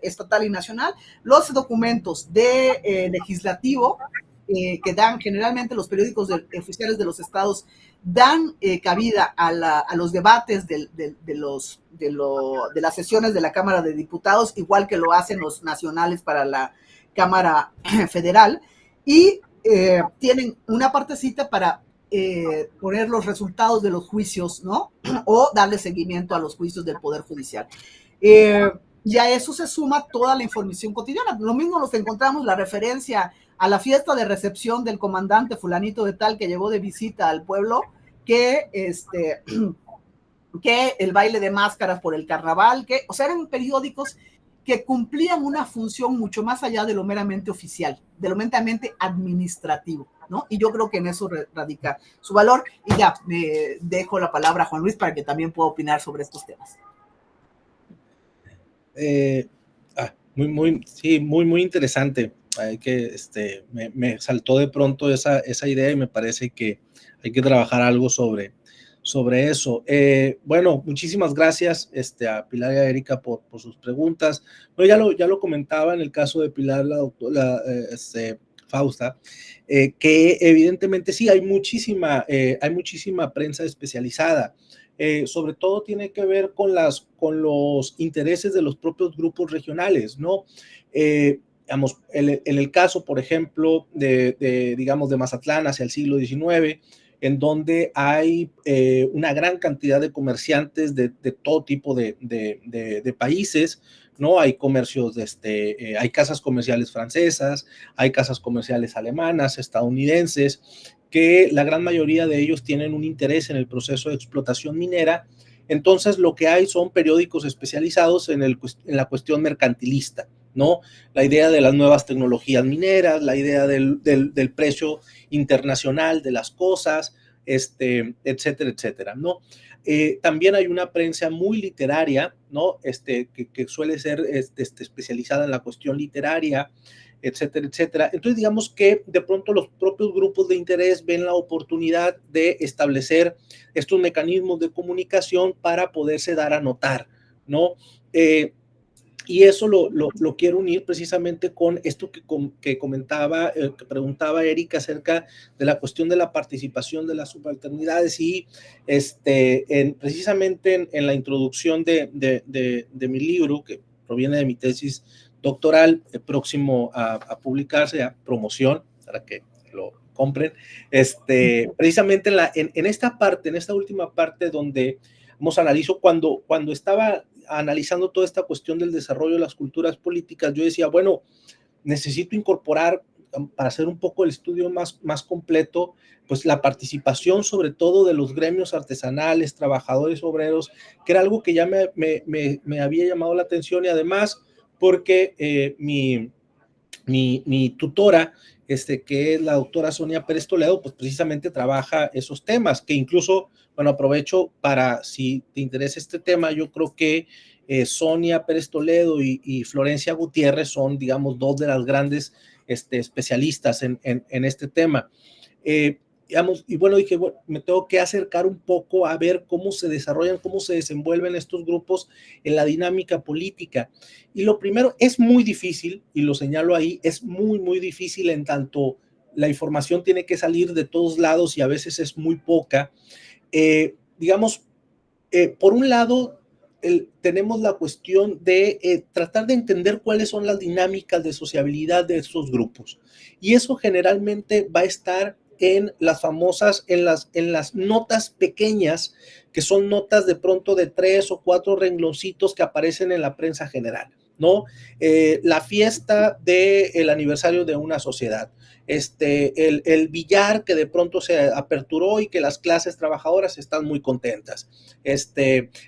estatal y nacional, los documentos de legislativo, que dan generalmente los periódicos oficiales de los estados, dan cabida a los debates de las sesiones de la Cámara de Diputados, igual que lo hacen los nacionales para la Cámara Federal, y tienen una partecita para poner los resultados de los juicios, ¿no? O darle seguimiento a los juicios del Poder Judicial. Y a eso se suma toda la información cotidiana. Lo mismo nos encontramos la referencia a la fiesta de recepción del comandante fulanito de tal que llegó de visita al pueblo, que el baile de máscaras por el carnaval, o sea, eran periódicos que cumplían una función mucho más allá de lo meramente oficial, de lo meramente administrativo, ¿no? Y yo creo que en eso radica su valor. Y ya, me dejo la palabra a Juan Luis para que también pueda opinar sobre estos temas. Muy interesante. Me saltó de pronto esa idea y me parece que hay que trabajar algo sobre sobre eso. Bueno, muchísimas gracias a Pilar y a Erika por sus preguntas. Bueno, ya lo comentaba en el caso de Pilar, la doctora Fausta, que evidentemente sí, hay muchísima prensa especializada. Sobre todo tiene que ver con los intereses de los propios grupos regionales, ¿no? Digamos, en el caso, por ejemplo, digamos, de Mazatlán hacia el siglo XIX, en donde hay una gran cantidad de comerciantes de todo tipo de países, ¿no? Hay comercios, hay casas comerciales francesas, hay casas comerciales alemanas, estadounidenses, que la gran mayoría de ellos tienen un interés en el proceso de explotación minera. Entonces, lo que hay son periódicos especializados en la cuestión mercantilista, ¿no? La idea de las nuevas tecnologías mineras, la idea del precio internacional de las cosas, etcétera, etcétera, ¿no? También hay una prensa muy literaria, ¿no? Que suele ser especializada en la cuestión literaria, etcétera, etcétera. Entonces, digamos que de pronto los propios grupos de interés ven la oportunidad de establecer estos mecanismos de comunicación para poderse dar a notar, ¿no? Y eso lo quiero unir precisamente con esto que comentaba, que preguntaba Erika acerca de la cuestión de la participación de las subalternidades y precisamente en la introducción de mi libro, que proviene de mi tesis doctoral, próximo a publicarse, a promoción, para que lo compren, precisamente en esta parte, en esta última parte donde analizo cuando estaba analizando toda esta cuestión del desarrollo de las culturas políticas, yo decía, bueno, necesito incorporar, para hacer un poco el estudio más completo, pues la participación sobre todo de los gremios artesanales, trabajadores, obreros, que era algo que ya me había llamado la atención, y además porque mi tutora, que es la doctora Sonia Pérez Toledo, pues precisamente trabaja esos temas, que incluso, bueno, aprovecho para, si te interesa este tema, yo creo que Sonia Pérez Toledo y Florencia Gutiérrez son, digamos, dos de las grandes especialistas en este tema. Digamos, y bueno, dije, bueno, me tengo que acercar un poco a ver cómo se desarrollan, cómo se desenvuelven estos grupos en la dinámica política. Y lo primero, es muy difícil, y lo señalo ahí, es muy, muy difícil en tanto la información tiene que salir de todos lados y a veces es muy poca. Digamos, por un lado, tenemos la cuestión de tratar de entender cuáles son las dinámicas de sociabilidad de estos grupos. Y eso generalmente va a estar en las famosas, en las notas pequeñas, que son notas de pronto de 3 o 4 rengloncitos que aparecen en la prensa general, ¿no? La fiesta del aniversario de una sociedad, el billar que de pronto se aperturó y que las clases trabajadoras están muy contentas,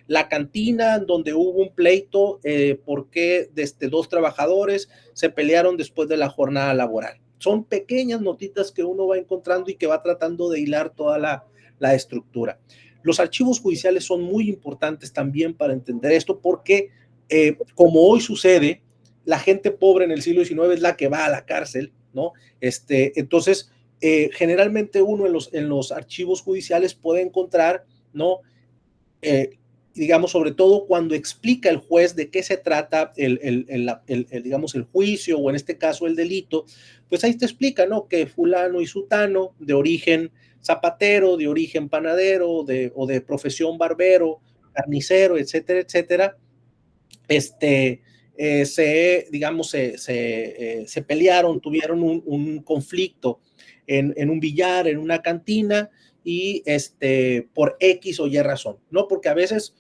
la cantina donde hubo un pleito porque dos trabajadores se pelearon después de la jornada laboral. Son pequeñas notitas que uno va encontrando y que va tratando de hilar toda la estructura. Los archivos judiciales son muy importantes también para entender esto, porque como hoy sucede, la gente pobre en el siglo XIX es la que va a la cárcel, ¿no? Entonces, generalmente uno en los archivos judiciales puede encontrar, ¿no? Digamos, sobre todo cuando explica el juez de qué se trata digamos, el juicio, o en este caso el delito, pues ahí te explica, ¿no? Que fulano y sutano, de origen zapatero, de origen panadero, o de profesión barbero, carnicero, etcétera, etcétera, se pelearon, tuvieron un conflicto en un billar, en una cantina, y por X o Y razón, ¿no? Porque a veces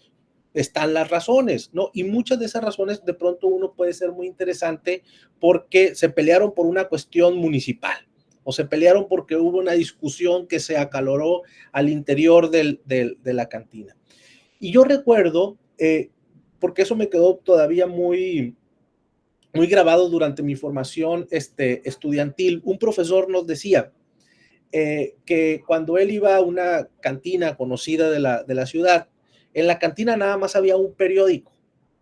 están las razones, ¿no? Y muchas de esas razones de pronto uno puede ser muy interesante porque se pelearon por una cuestión municipal, o se pelearon porque hubo una discusión que se acaloró al interior de la cantina. Y yo recuerdo, porque eso me quedó todavía muy, muy grabado durante mi formación estudiantil, un profesor nos decía que cuando él iba a una cantina conocida de la ciudad, en la cantina nada más había un periódico,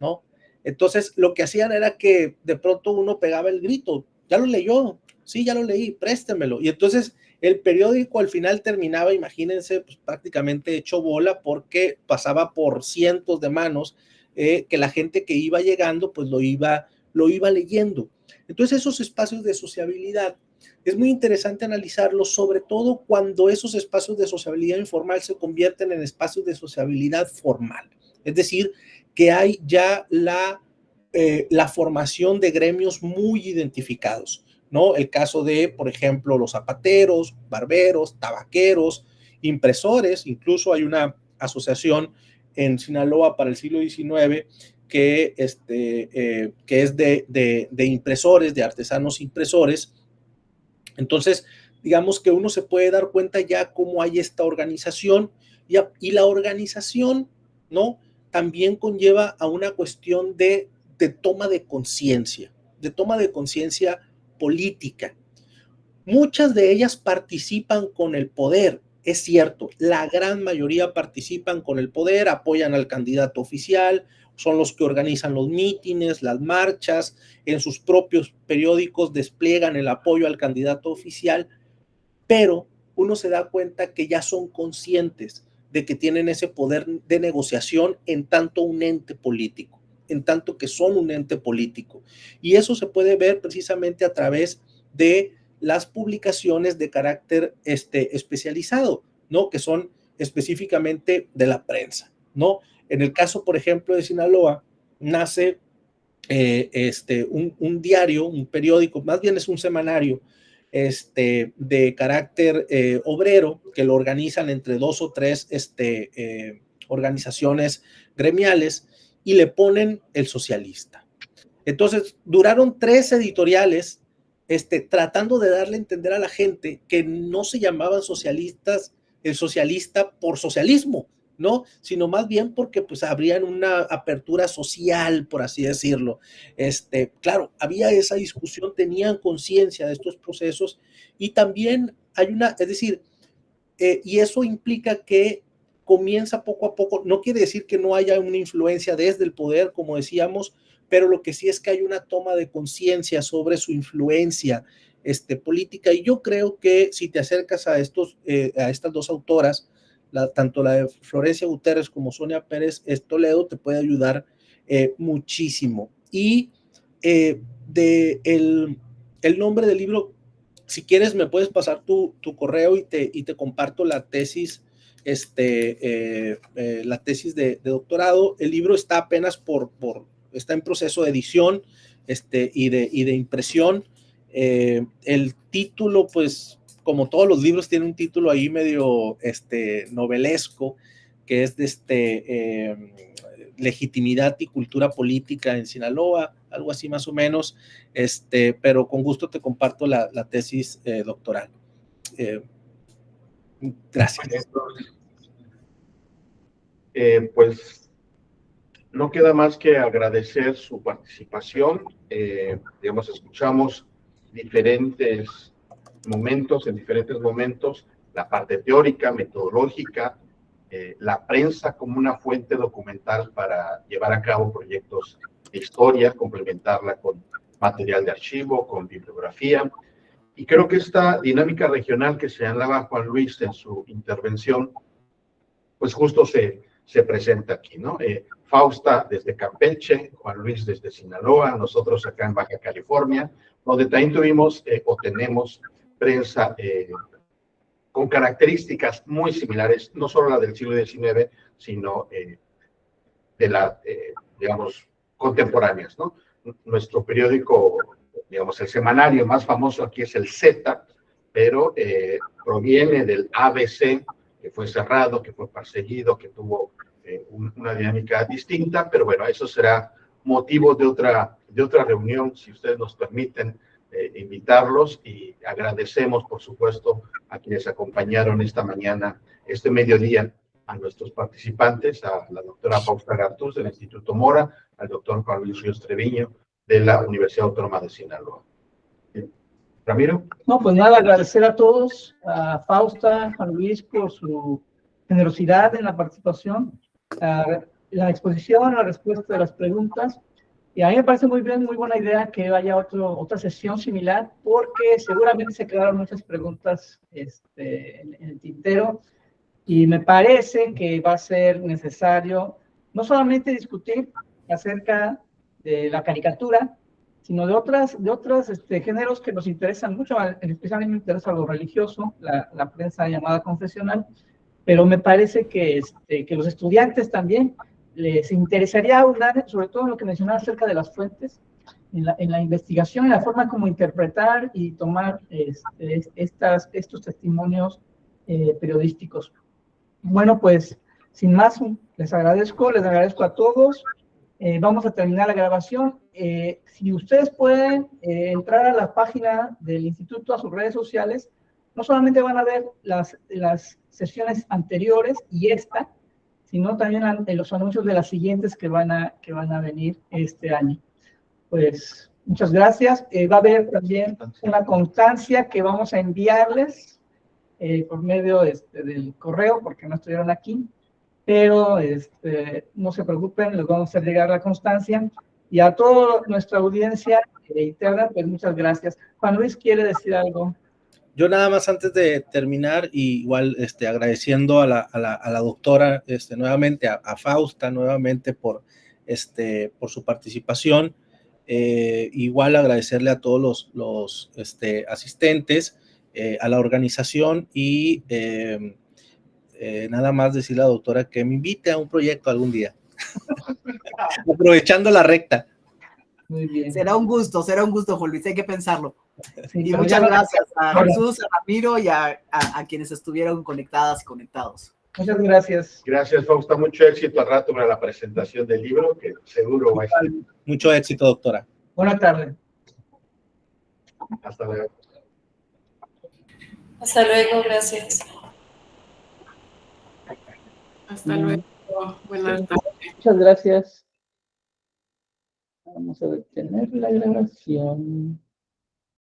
¿no? Entonces, lo que hacían era que de pronto uno pegaba el grito, ¿ya lo leyó? Sí, ya lo leí, préstemelo. Y entonces El periódico al final terminaba, imagínense, pues prácticamente hecho bola porque pasaba por cientos de manos que la gente que iba llegando pues lo iba leyendo. Entonces esos espacios de sociabilidad es muy interesante analizarlos, sobre todo cuando esos espacios de sociabilidad informal se convierten en espacios de sociabilidad formal. Es decir, que hay ya la formación de gremios muy identificados, ¿no? El caso de, por ejemplo, los zapateros, barberos, tabaqueros, impresores, incluso hay una asociación en Sinaloa para el siglo XIX que es de impresores, de artesanos impresores. Entonces, digamos que uno se puede dar cuenta ya cómo hay esta organización y la organización, ¿no? También conlleva a una cuestión de toma de conciencia política. Muchas de ellas participan con el poder, es cierto, la gran mayoría participan con el poder, apoyan al candidato oficial, son los que organizan los mítines, las marchas, en sus propios periódicos despliegan el apoyo al candidato oficial, pero uno se da cuenta que ya son conscientes de que tienen ese poder de negociación en tanto un ente político, en tanto que son un ente político. Y eso se puede ver precisamente a través de las publicaciones de carácter especializado, ¿no? Que son específicamente de la prensa, ¿no? En el caso, por ejemplo, de Sinaloa, nace un diario, un periódico, más bien es un semanario, de carácter obrero, que lo organizan entre 2 o 3 organizaciones gremiales y le ponen El Socialista. Entonces, duraron 3 editoriales tratando de darle a entender a la gente que no se llamaban socialistas, el socialista por socialismo, ¿no? Sino más bien porque pues habrían una apertura social, por así decirlo. Claro, había esa discusión, tenían conciencia de estos procesos y también hay es decir, y eso implica que comienza poco a poco, no quiere decir que no haya una influencia desde el poder, como decíamos, pero lo que sí es que hay una toma de conciencia sobre su influencia política, y yo creo que si te acercas a estas 2 autoras, tanto la de Florencia Guterres como Sonia Pérez Toledo, te puede ayudar muchísimo. Y el nombre del libro, si quieres me puedes pasar tu correo y te comparto la tesis, la tesis de doctorado. El libro está apenas está en proceso de edición y de impresión. El título, pues, como todos los libros, tiene un título ahí medio novelesco, que es de legitimidad y cultura política en Sinaloa, algo así más o menos, pero con gusto te comparto la tesis doctoral. Gracias. Pues no queda más que agradecer su participación. Digamos, escuchamos diferentes momentos, la parte teórica, metodológica, la prensa como una fuente documental para llevar a cabo proyectos de historia, complementarla con material de archivo, con bibliografía. Y creo que esta dinámica regional que señalaba Juan Luis en su intervención, pues justo se presenta aquí, ¿no? Fausta desde Campeche, Juan Luis desde Sinaloa, nosotros acá en Baja California, donde también tuvimos o tenemos prensa con características muy similares, no solo la del siglo XIX, sino digamos, contemporáneas, ¿no? Nuestro periódico, digamos, el semanario más famoso aquí es el Z, pero proviene del ABC, que fue cerrado, que fue perseguido, que tuvo una dinámica distinta, pero bueno, eso será motivo de otra reunión, si ustedes nos permiten invitarlos, y agradecemos, por supuesto, a quienes acompañaron esta mañana, este mediodía, a nuestros participantes, a la doctora Fausta Gartús del Instituto Mora, al doctor Juan Luis Ríos Treviño de la Universidad Autónoma de Sinaloa. Ramiro. No, pues nada, agradecer a todos, a Fausta, a Luis por su generosidad en la participación, a la exposición, la respuesta de las preguntas, Y a mí me parece muy bien, muy buena idea que haya otra sesión similar, porque seguramente se quedaron muchas preguntas en el tintero, y me parece que va a ser necesario no solamente discutir acerca de la caricatura, sino de otros géneros que nos interesan mucho. Especialmente me interesa lo religioso, la prensa llamada confesional, pero me parece que los estudiantes también les interesaría hablar, sobre todo en lo que mencionaba acerca de las fuentes, en la investigación, en la forma como interpretar y tomar estos testimonios periodísticos. Bueno, pues sin más, les agradezco a todos. Vamos a terminar la grabación. Si ustedes pueden entrar a la página del instituto, a sus redes sociales, no solamente van a ver las sesiones anteriores y esta, sino también los anuncios de las siguientes que van a venir este año. Pues muchas gracias. Va a haber también una constancia que vamos a enviarles por medio del correo, porque no estuvieron aquí, pero no se preocupen, les vamos a hacer llegar la constancia. Y a toda nuestra audiencia interna, pues muchas gracias. Juan Luis, ¿quiere decir algo? Yo nada más antes de terminar, igual agradeciendo a la doctora nuevamente, a Fausta nuevamente por su participación, igual agradecerle a todos los asistentes, a la organización, y nada más decirle a la doctora que me invite a un proyecto algún día, aprovechando la recta. Muy bien. Será un gusto, Juan Luis, hay que pensarlo. Sí, y muchas gracias a Jesús, a Ramiro y a quienes estuvieron conectadas y conectados. Muchas gracias. Gracias, Fausta. Mucho éxito al rato para la presentación del libro, que seguro va a estar. Mucho éxito, doctora. Buenas tardes. Hasta luego. Hasta luego, gracias. Hasta luego. Buenas tardes. Muchas gracias. Vamos a detener la grabación.